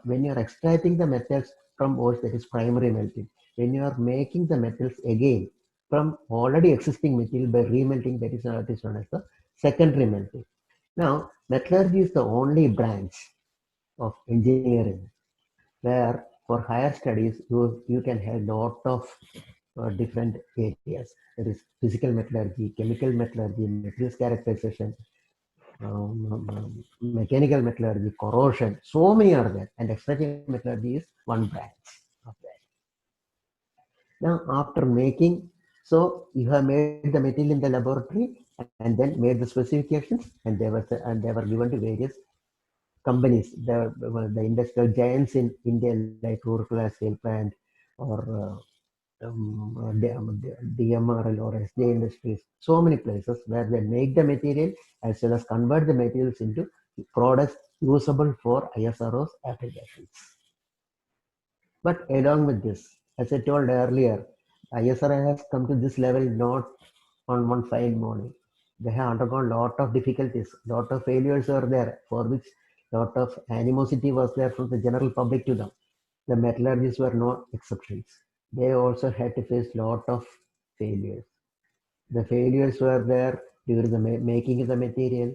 When you are extracting the metals from ores, that is primary melting. When you are making the metals again from already existing material by remelting, that is known as the secondary melting. Now, metallurgy is the only branch of engineering where for higher studies you can have a lot of different areas. There is physical metallurgy, chemical metallurgy, materials characterization, mechanical metallurgy, corrosion. So many are there, and extractive metallurgy is one branch of that. Now, after making, so you have made the material in the laboratory and then made the specifications, and they were given to various companies, the industrial giants in India like Rourkela Steel Plant or DMRL or SJ Industries, so many places where they make the material as well as convert the materials into products usable for ISRO's applications. But along with this, as I told earlier, ISRO has come to this level not on one fine morning. They have undergone a lot of difficulties, lot of failures are there, for which lot of animosity was there from the general public to them. The metallurgists were no exceptions. They also had to face lot of failures. The failures were there during the making of the material.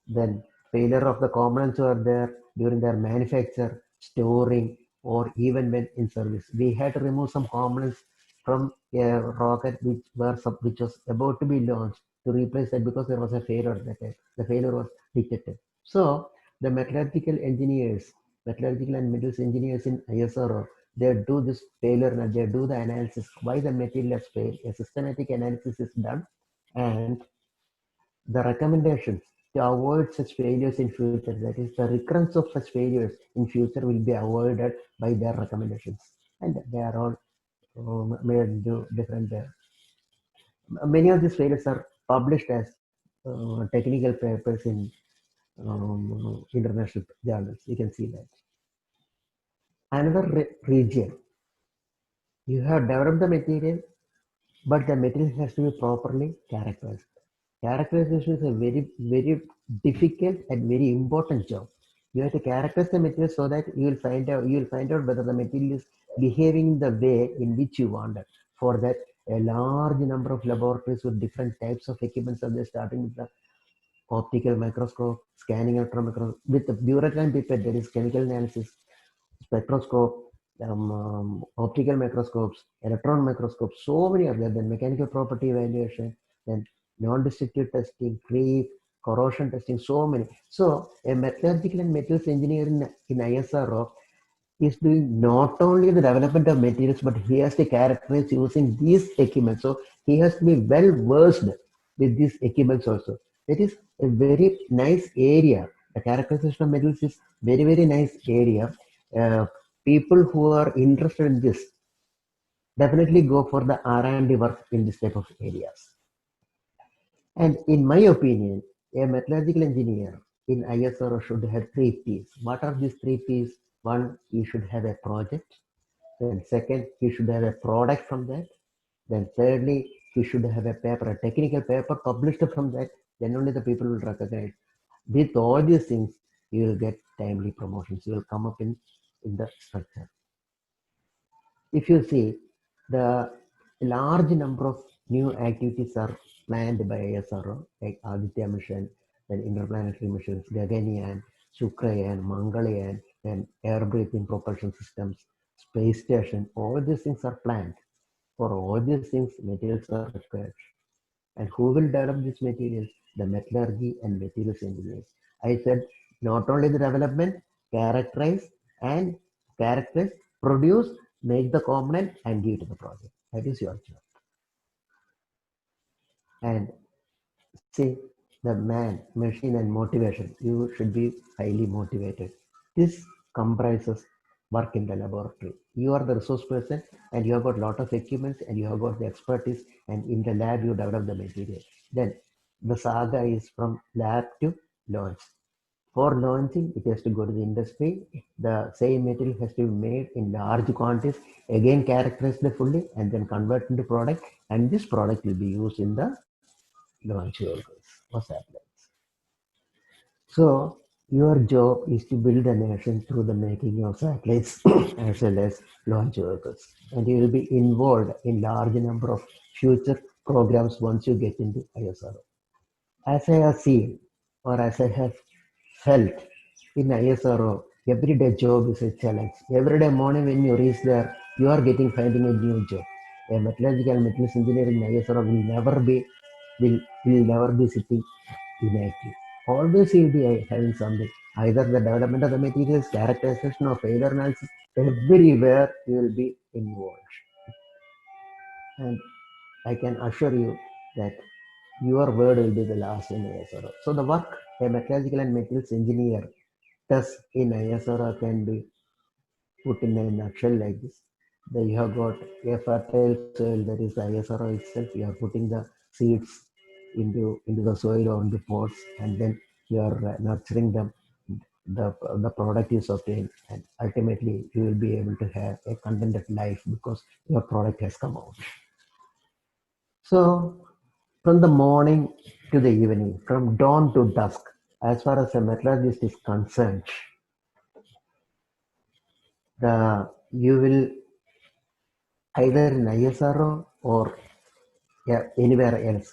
Then failure of the components were there during their manufacture, storing, or even when in service. We had to remove some components from a rocket which was about to be launched to replace that because there was a failure at that time. The failure was detected. So the metallurgical engineers, metallurgical and metals engineers in ISRO, they do this failure and they do the analysis why the material has failed. A systematic analysis is done, and the recommendations to avoid such failures in future, that is the recurrence of such failures in future, will be avoided by their recommendations, and they are all made into different many of these failures are published as technical papers in international journals. You can see that. Another region, you have developed the material, but the material has to be properly characterized. Characterization is a very, very difficult and very important job. You have to characterize the material so that you will find out whether the material is behaving the way in which you want it. For that, a large number of laboratories with different types of equipments are there, starting with the optical microscope, scanning electron microscope, with the Buratran pipette, there is chemical analysis, spectroscope, optical microscopes, electron microscopes, so many are there. Then mechanical property evaluation, then non-destructive testing, creep, corrosion testing, so many. So a metallurgical and metals engineer in ISRO is doing not only the development of materials, but he has to characterize using these equipments. So he has to be well versed with these equipments also. That is a very nice area. The characterization of metals is very, very nice area. People who are interested in this definitely go for the R&D work in this type of areas. And in my opinion, a metallurgical engineer in ISRO should have three P's. What are these three P's? One, he should have a project. Then second, he should have a product from that. Then thirdly, he should have a paper, a technical paper published from that. Then only the people will recognize. With all these things, you will get timely promotions. You will come up in the structure. If you see, the large number of new activities are planned by ISRO, like Aditya mission, then interplanetary missions, Gaganyaan, Shukrayaan, Mangalyaan, then air-breathing propulsion systems, space station. All these things are planned. For all these things, materials are required. And who will develop these materials? The metallurgy and materials engineers. I said not only the development, characterize, produce, make the component and give to the project. That is your job. And see, the man, machine and motivation. You should be highly motivated. This comprises work in the laboratory. You are the resource person and you have got a lot of equipment and you have got the expertise, and in the lab you develop the material. Then the saga is from lab to launch. For launching, it has to go to the industry. The same material has to be made in large quantities, again characterized fully, and then converted into product. And this product will be used in the launch vehicles or satellites. So your job is to build a nation through the making of satellites as well as launch vehicles. And you will be involved in large number of future programs once you get into ISRO. As I have seen, or as I have felt in ISRO, everyday job is a challenge. Every day morning when you reach there, you are finding a new job. A metallurgical and metals engineer in ISRO will never be sitting inactive. Always he will be having something. Either the development of the materials, characterization or failure analysis, everywhere he will be involved. And I can assure you that your word will be the last in ISRO. So the work a metallurgical and materials engineer does in ISRO can be put in a nutshell like this. Then you have got a fertile soil, that is the ISRO itself. You are putting the seeds into the soil or in the pots, and then you are nurturing them. The product is obtained, and ultimately you will be able to have a contented life because your product has come out. So from the morning to the evening, from dawn to dusk, as far as a metallurgist is concerned, you will either in ISRO or anywhere else.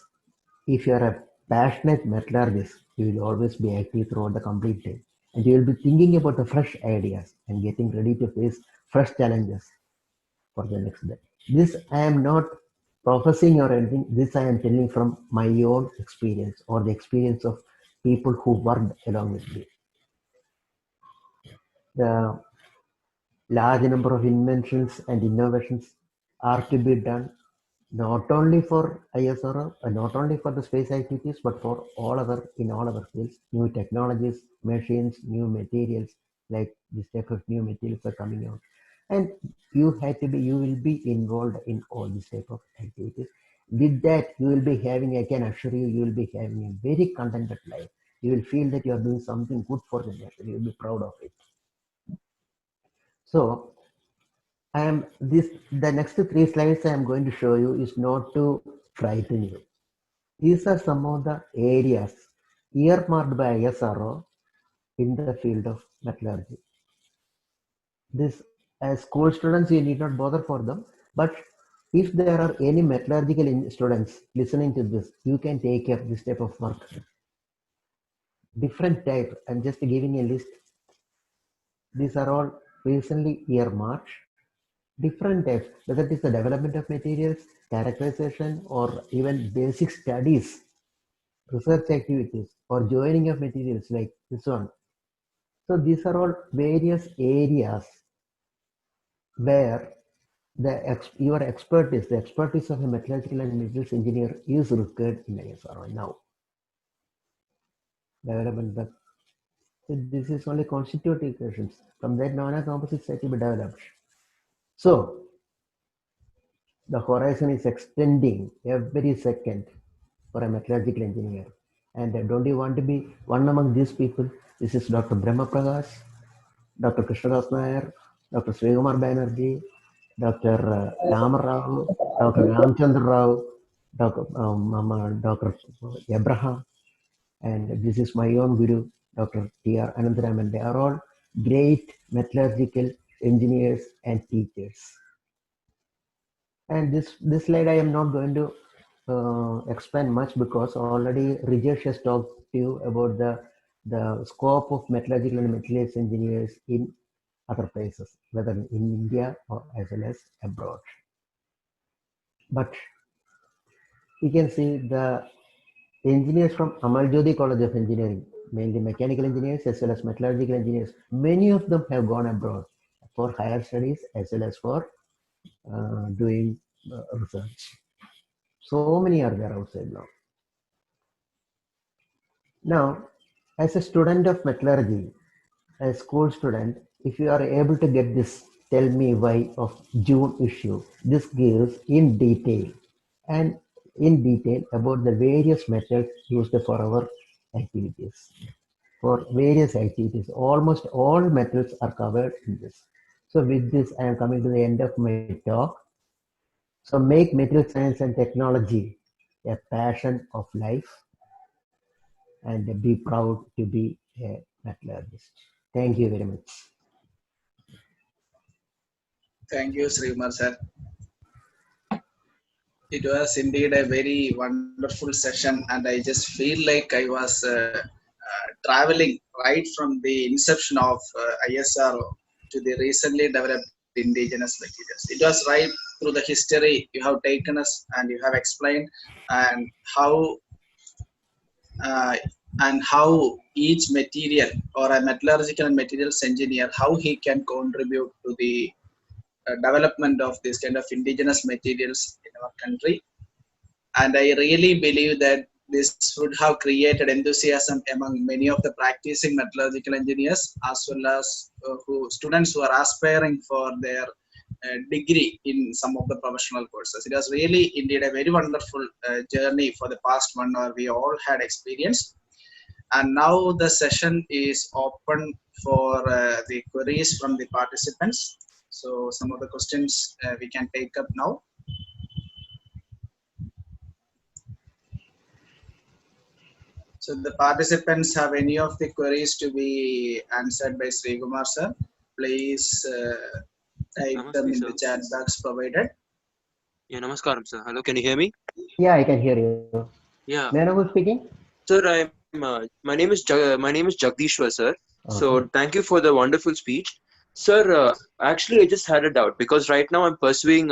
If you are a passionate metallurgist, you will always be active throughout the complete day. And you will be thinking about the fresh ideas and getting ready to face fresh challenges for the next day. This I am not professing or anything. This I am telling from my own experience or the experience of people who worked along with me. The large number of inventions and innovations are to be done not only for ISRO, not only for the space activities, but for all other fields. New technologies, machines, new materials, like this type of new materials are coming out, and you will be involved in all these type of activities. With that, you will be having, I can assure you, you will be having a very contented life. You will feel that you are doing something good for the nation. You will be proud of it. So the next three slides I am going to show you is not to frighten you. These are some of the areas earmarked by ISRO in the field of metallurgy. This, as school students, you need not bother for them, but if there are any metallurgical students listening to this, you can take up this type of work. Different type, I'm just giving a list. These are all recently earmarked. Different types, whether it is the development of materials, characterization, or even basic studies, research activities, or joining of materials like this one. So these are all various areas where your expertise, the expertise of a metallurgical and materials engineer is required in ISRO now. development. So this is only constitutive equations. From that, non-composite set will be developed. So the horizon is extending every second for a metallurgical engineer. And don't you want to be one among these people? This is Dr. Brahma Prakash, Dr. Krishnadas Nair, Dr. Srikumar Banerjee, Dr. Rama Rao, Dr. Ramchandra Rao, Dr. Abraham, and this is my own guru, Dr. T.R. Anandaraman. They are all great metallurgical engineers and teachers. And this slide I am not going to explain much because already Rajesh has talked to you about the scope of metallurgical and materials engineers in other places, whether in India or as well as abroad. But you can see the engineers from Amal Jyoti College of Engineering, mainly mechanical engineers as well as metallurgical engineers, many of them have gone abroad for higher studies as well as for doing research. So many are there outside now. Now, as a student of metallurgy, a school student, if you are able to get this Tell Me Why of June issue, this gives in detail about the various methods used for our activities. For various activities, almost all methods are covered in this. So with this, I am coming to the end of my talk. So make material science and technology a passion of life and be proud to be a metallurgist. Thank you very much.
Thank you, Srikumar sir. It was indeed a very wonderful session, and I just feel like I was traveling right from the inception of ISRO to the recently developed indigenous materials. It was right through the history you have taken us and you have explained, and how each material or a metallurgical and materials engineer, how he can contribute to the development of this kind of indigenous materials in our country. And I really believe that this would have created enthusiasm among many of the practicing metallurgical engineers as well as students who are aspiring for their degree in some of the professional courses. It was really indeed a very wonderful journey for the past 1 hour we all had experienced. And now the session is open for the queries from the participants. So some of the questions we can take up now. So the participants have any of the queries to be answered by Srikumar sir, please type them in the chat box provided.
Yeah, namaskaram sir. Hello, can you hear me?
Yeah, I can hear you.
Yeah.
May I know who's speaking?
Sir, my name is Jagdishwar sir.
Okay.
So thank you for the wonderful speech. Sir, actually I just had a doubt because right now I'm pursuing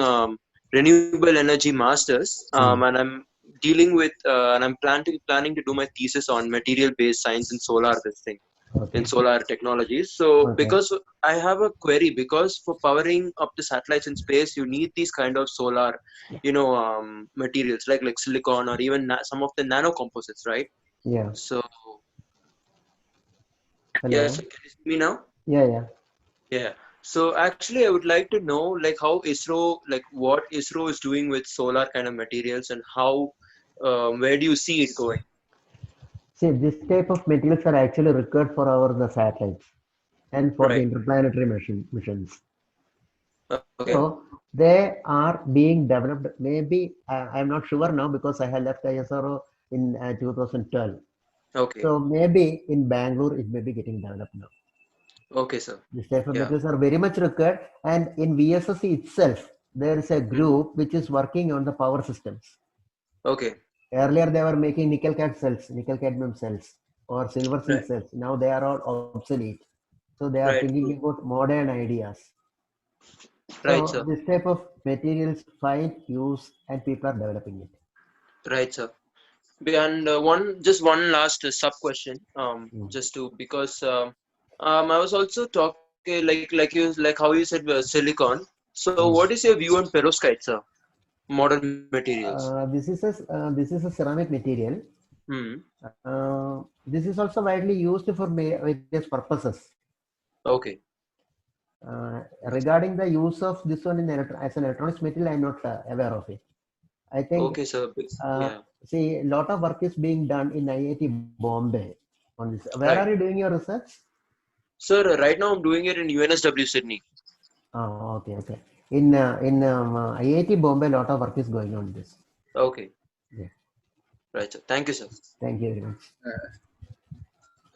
renewable energy masters and I'm dealing with and I'm planning to do my thesis on material based science and solar in solar technologies. So because I have a query, because for powering up the satellites in space you need these kind of solar materials like silicon or even some of the nano composites, right?
Yeah.
So
Hello.
yes, can you see me now?
Yeah.
So actually I would like to know like how ISRO, like what ISRO is doing with solar kind of materials and how where do you see it going?
See, this type of materials are actually required for the satellites and for the interplanetary missions.
Okay.
So they are being developed. Maybe I'm not sure now because I have left ISRO in 2012.
Okay.
So maybe in Bangalore it may be getting developed now.
Okay, sir.
This type of materials are very much required, and in VSSC itself there is a group which is working on the power systems.
Okay.
Earlier they were making nickel cadmium cells or silver zinc cells. Now they are all obsolete. So they are thinking about modern ideas.
Right,
So
sir.
this type of materials find use and people are developing it.
Right, sir. And just one last sub question. Just to because I was also talking like how you said silicon. So what is your view on perovskite, sir? Modern materials.
This is a ceramic material.
Hmm.
This is also widely used for various purposes.
Okay.
Regarding the use of this one in as an electronics material, I'm not aware of it. I think,
Okay, sir. Yeah.
see, a lot of work is being done in IIT Bombay on this. Where
Right.
are you doing your research?
Sir, right now I'm doing it in UNSW Sydney.
Oh, okay, okay. In IIT Bombay, a lot of work is going on this.
Okay.
Yeah.
Right, sir. Thank you, sir.
Thank you very much.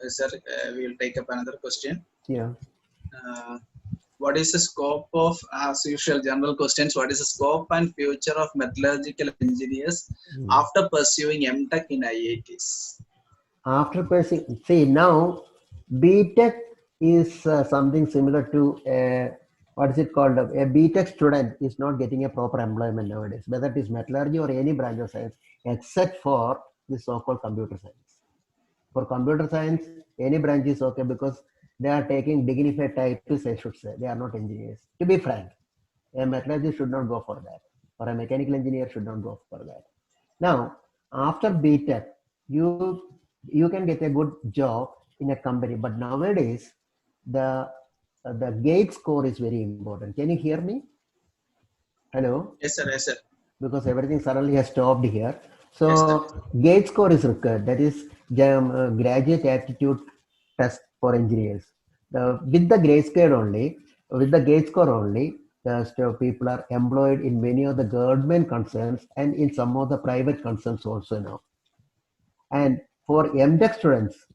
Sir, we will take up another question.
Yeah.
What is the scope of, as usual, general questions? What is the scope and future of metallurgical engineers after pursuing MTech in IITs?
After pursuing, see now, BTech is something similar to what is it called? A BTech student is not getting a proper employment nowadays, whether it is metallurgy or any branch of science, except for the so-called computer science. For computer science, any branch is okay because they are taking dignified typists, I should say. They are not engineers. To be frank, a metallurgist should not go for that, or a mechanical engineer should not go for that. Now, after BTech, you can get a good job in a company, but nowadays the gate score is very important. Can you hear me? Hello?
Yes, sir. Yes, sir.
Because everything suddenly has stopped here. So
Yes, sir.
gate score is required. That is graduate aptitude test for engineers. With the gate score only, people are employed in many of the government concerns and in some of the private concerns also now. And for MTech students,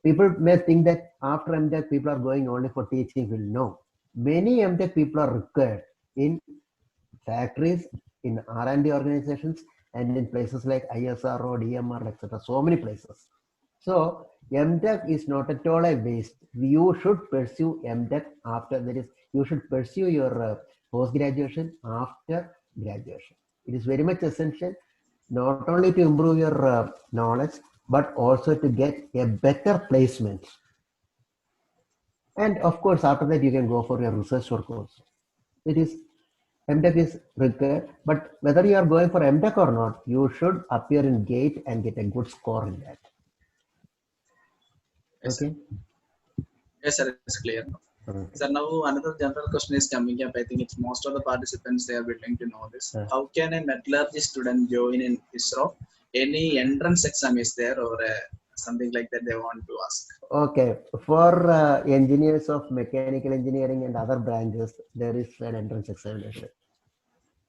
people may think that after MTech people are going only for teaching field. No, many MTech people are required in factories, in R&D organizations, and in places like ISRO, DMR, etc. So many places. So MTech is not at all a waste. You should pursue MTech after that is. You should pursue your post graduation after graduation. It is very much essential, not only to improve your knowledge, but also to get a better placement. And of course, after that, you can go for your research work also. It is MTech is required, but whether you are going for MTech or not, you should appear in GATE and get a good score in that.
Yes,
Okay.
sir. Yes, sir. It's clear.
Okay.
Sir, now another general question is coming up. I think it's most of the participants, they are willing to know this.
Yeah.
How can a metallurgy student join in ISRO? Any entrance exam is there, or something like that they want to ask?
Okay, for engineers of mechanical engineering and other branches, there is an entrance examination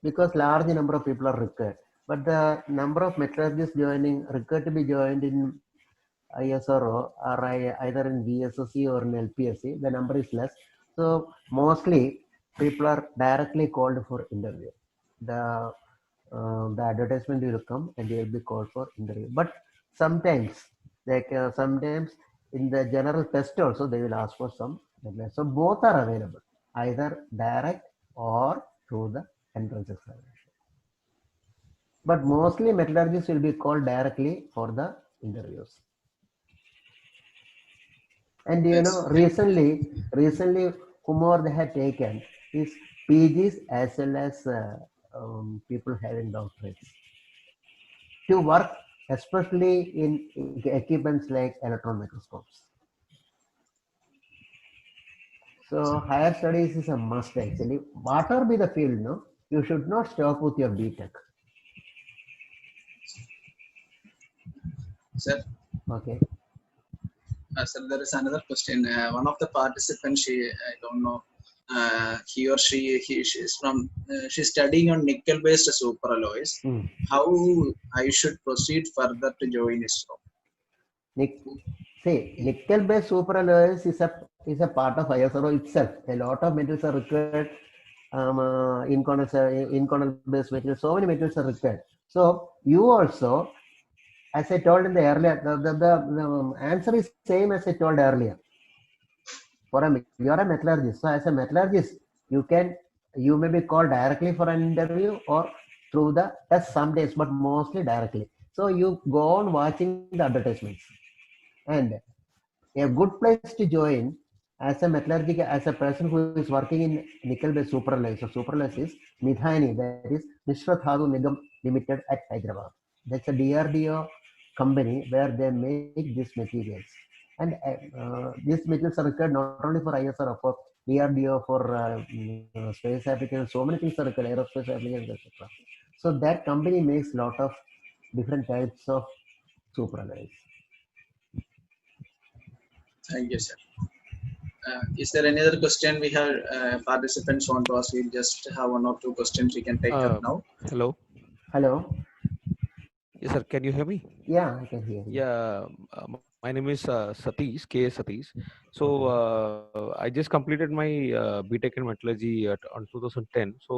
because large number of people are required. But the number of metallurgists required to be joined in ISRO or either in VSSC or in LPSC, the number is less. So mostly people are directly called for interview. The advertisement will come and they will be called for interview. But sometimes, sometimes in the general test also they will ask for some. So both are available, either direct or through the entrance examination. But mostly metallurgists will be called directly for the interviews. And you know, recently, Kumar they had taken is PGs as well as people having doctorates to work, especially in equipments like electron microscopes. So higher studies is a must actually. Whatever be the field, no, you should not stop with your BTech.
Sir,
Okay.
sir, there is another question. One of the participants, I don't know, he or she's from, she's studying on nickel-based superalloys. How I should proceed further to join ISRO?
Nickel-based superalloys is a part of ISRO itself. A lot of materials are required. Inconel-based materials, so many materials are required. So you also, as I told in the earlier, the answer is same as I told earlier. You are a metallurgist. So as a metallurgist, you may be called directly for an interview or through the test sometimes, but mostly directly. So you go on watching the advertisements. And a good place to join as a metallurgical, as a person who is working in nickel-based superalloys. So superalloys is Midhani, that is Mishra Dhatu Nigam Limited at Hyderabad. That's a DRDO company where they make these materials. And these materials are required not only for ISRO, for DRDO, for space applications, so many things are required, aerospace applications, etc. So that company makes lot of different types of superalloys.
Thank you, sir. Is there any other question we have participants want to ask? We just have one or two questions we can take up now.
Hello.
Hello.
Yes, sir. Can you hear me?
Yeah, I can hear you.
Yeah. My name is Satish, K. Satish. So I just completed my BTech in metallurgy on 2010. So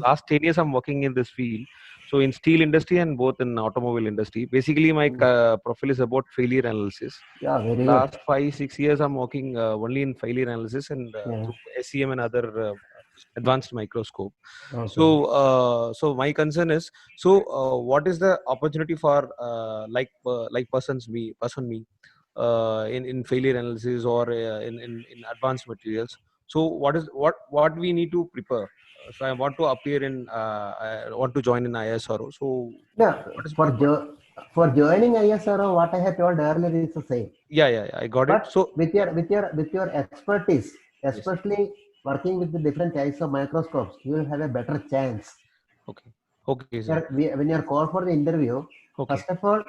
last 10 years I'm working in this field. So in steel industry and both in automobile industry. Basically, my profile is about failure analysis.
Yeah, very
Last
good.
5-6 years I'm working only in failure analysis and
Yeah.
through SEM and other advanced microscope.
Okay.
So my concern is, what is the opportunity for person me in failure analysis or in advanced materials? So what we need to prepare? So I want to appear in I want to join in ISRO. So
Yeah,
what is
for joining ISRO, what I have told earlier is the same.
yeah, I got it.
But
So
with your expertise,
yes.
especially working with the different types of microscopes, you will have a better chance.
Okay, sir.
When you are called for the interview,
Okay.
first of all,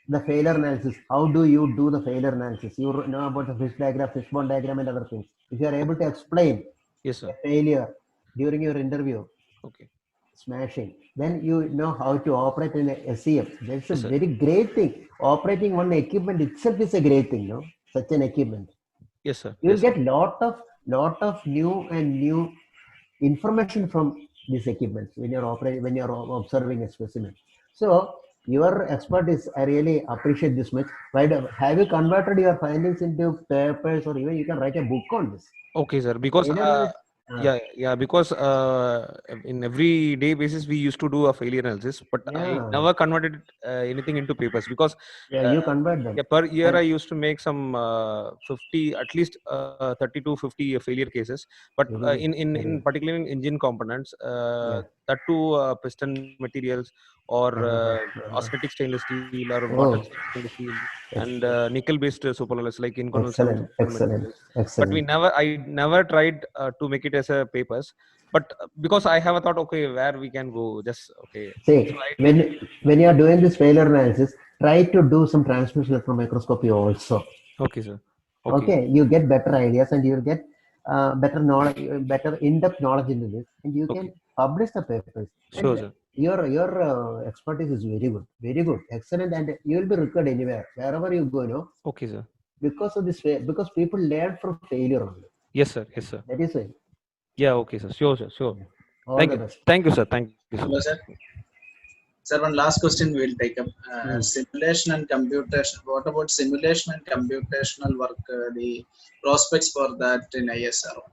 the failure analysis. How do you do the failure analysis? You know about the fish diagram, fishbone diagram, and other things. If you are able to explain
Yes, sir.
a failure during your interview,
Okay.
smashing, then you know how to operate in a SEM. That's a
Yes, sir.
very great thing. Operating one equipment itself is a great thing, no? Such an equipment.
Yes, sir.
You will
Yes, sir.
get lot of new information from these equipments when you're observing a specimen. So your expertise, I really appreciate this much. Right? Have you converted your findings into papers, or even you can write a book on this?
Okay, sir. Because because in every day basis we used to do a failure analysis, but I never converted anything into papers because
you convert them.
per year I used to make some 50, at least 30 to 50 failure cases. But in particular in engine components, that too piston materials or austenitic stainless steel or water stainless steel and nickel based superalloys like Inconel 7 materials. But I never tried to make it as a papers. But because I have a thought, okay, where we can go, just okay.
See, when you are doing this failure analysis, try to do some transmission electron microscopy also.
Okay, sir.
Okay, you get better ideas and you'll get better knowledge, better in-depth knowledge into this, and you can publish the papers.
Sure,
and
sir.
Your expertise is very good, excellent, and you will be required anywhere, wherever you go. No.
Okay, sir.
Because of this way, because people learn from failure only.
Yes, sir. Yes, sir.
That is why.
Yeah. Okay, sir. Sure, sir. Sure.
All
Thank
the
you.
best.
Thank you, sir. Thank you, sir.
Hello, sir. Sir, one last question we will take up. Simulation and computation. What about simulation and computational work? The prospects for that in ISRO?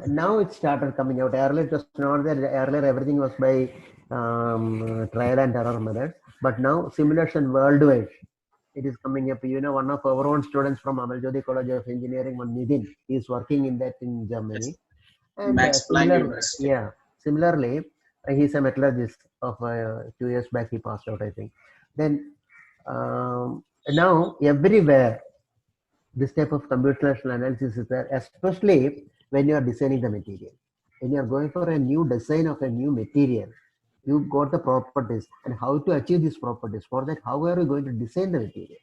Now it started coming out. Earlier it was not there. Earlier everything was by trial and error method. But now simulation worldwide, it is coming up. You know, one of our own students from Amal Jyoti College of Engineering, one Nidin, is working in that in Germany.
Yes.
And
Max Planck University.
Yeah, similarly, he's a metallurgist of 2 years back. He passed out, I think. Then now everywhere, this type of computational analysis is there, especially when you are designing the material. When you are going for a new design of a new material, you got the properties and how to achieve these properties. For that, how are you going to design the material?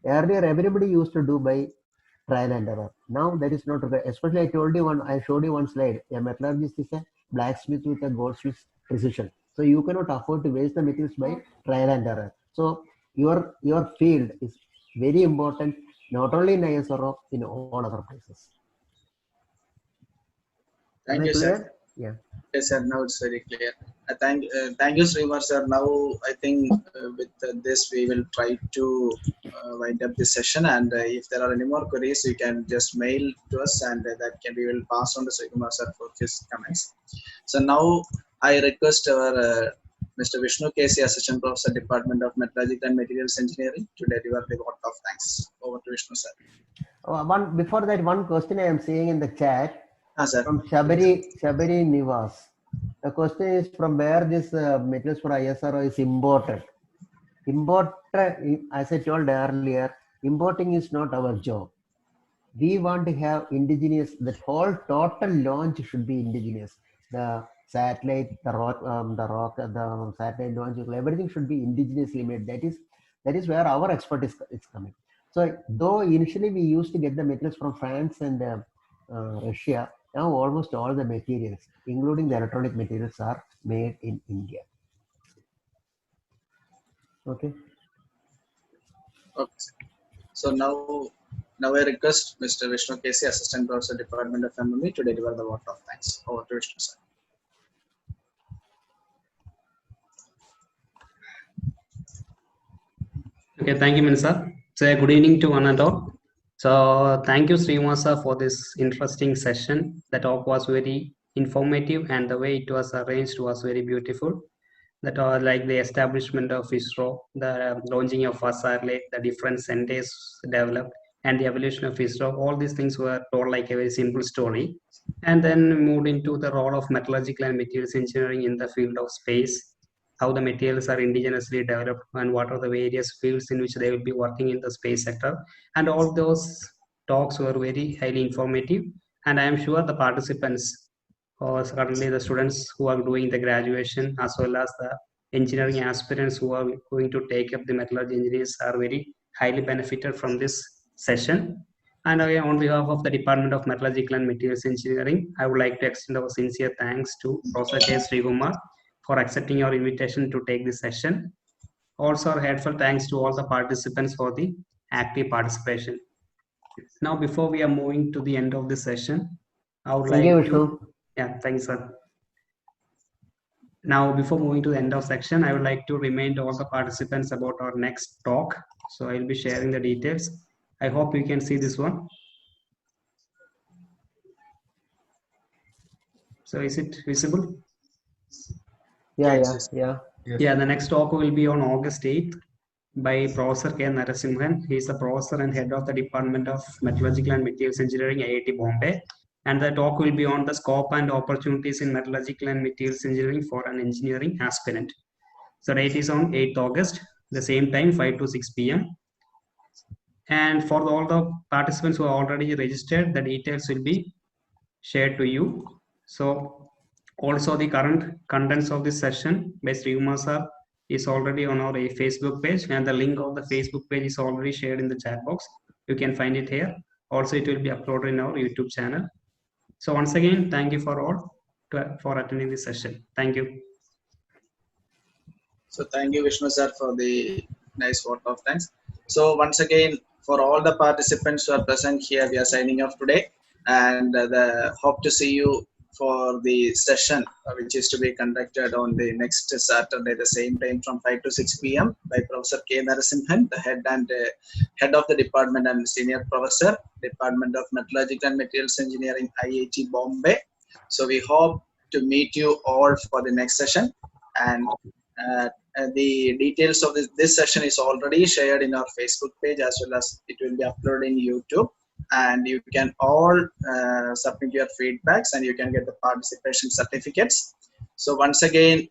Earlier, everybody used to do by trial and error. Now that is not required. Especially, I showed you one slide. A metallurgist is a blacksmith with a goldsmith's precision. So you cannot afford to waste the materials by trial and error. So your field is very important, not only in ISRO, in all other places.
Thank you, sir.
Yeah.
Yes, sir. Now it's very clear. Thank you, Srimar, sir. Now I think with this we will try to wind up this session. And if there are any more queries, you can just mail to us, and we will pass on to Srikumar sir for his comments. So now I request our Mr. Vishnu K.C., Assistant Professor, Department of Metallurgical and Materials Engineering, to deliver the vote of thanks. Over to Vishnu, sir.
Before that, one question I am seeing in the chat from Shabari Nivas. The question is from where this materials for ISRO is imported. as I told earlier, importing is not our job. We want to have indigenous, the whole total launch should be indigenous. The satellite, the satellite launch, everything should be indigenously made. That is where our expert is coming. So though initially we used to get the materials from France and Russia, now almost all the materials, including the electronic materials, are made in India. Okay.
Okay. So now I request Mr. Vishnu K.C., Assistant Professor, Department of MME, to deliver the vote of thanks. Over to Vishnu, sir.
Okay, thank you, Minister. So, good evening to one and all. So, thank you, Srinivasa, for this interesting session. The talk was very informative, and the way it was arranged was very beautiful. That are like the establishment of ISRO, the launching of first satellite, the different centers developed, and the evolution of ISRO. All these things were told like a very simple story, and then moved into the role of metallurgical and materials engineering in the field of space, how the materials are indigenously developed, and what are the various fields in which they will be working in the space sector. And all those talks were very highly informative, and I am sure the participants, or currently the students who are doing the graduation, as well as the engineering aspirants who are going to take up the metallurgy engineers, are very highly benefited from this session. And again, on behalf of the Department of Metallurgical and Materials Engineering, I would like to extend our sincere thanks to Professor K. Srikumar for accepting our invitation to take this session. Also, our heartfelt thanks to all the participants for the active participation. Now, before we are moving to the end of this session, I would
Thank you,
like
Vishnu.
to... Yeah, thanks, sir. Now, before moving to the end of section, I would like to remind all the participants about our next talk. So I'll be sharing the details. I hope you can see this one. So is it visible?
Yeah.
Yeah, the next talk will be on August 8th by Professor K. Narasimhan. He is the professor and head of the Department of Metallurgical and Materials Engineering, IIT Bombay. And the talk will be on the scope and opportunities in metallurgical and materials engineering for an engineering aspirant. So date is on 8th August, the same time, 5 to 6 p.m. And for all the participants who are already registered, the details will be shared to you. So also the current contents of this session by Srikumar sir is already on our Facebook page, and the link of the Facebook page is already shared in the chat box. You can find it here. Also, it will be uploaded in our YouTube channel. So once again, thank you for all for attending this session. Thank you.
So thank you, Vishnu sir, for the nice vote of thanks. So once again, for all the participants who are present here, we are signing off today, and hope to see you for the session which is to be conducted on the next Saturday, the same time from 5 to 6 p.m. by Professor K. Narasimhan, the head of the department and senior professor, Department of Metallurgical and Materials Engineering, IIT Bombay. So we hope to meet you all for the next session, and the details of this session is already shared in our Facebook page, as well as it will be uploaded in YouTube. And you can all submit your feedbacks, and you can get the participation certificates. So once again,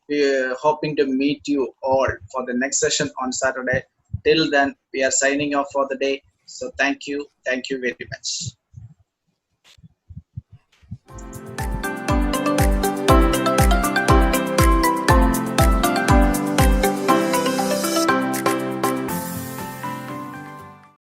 we're hoping to meet you all for the next session on Saturday. Till then, we are signing off for the day. So thank you very much.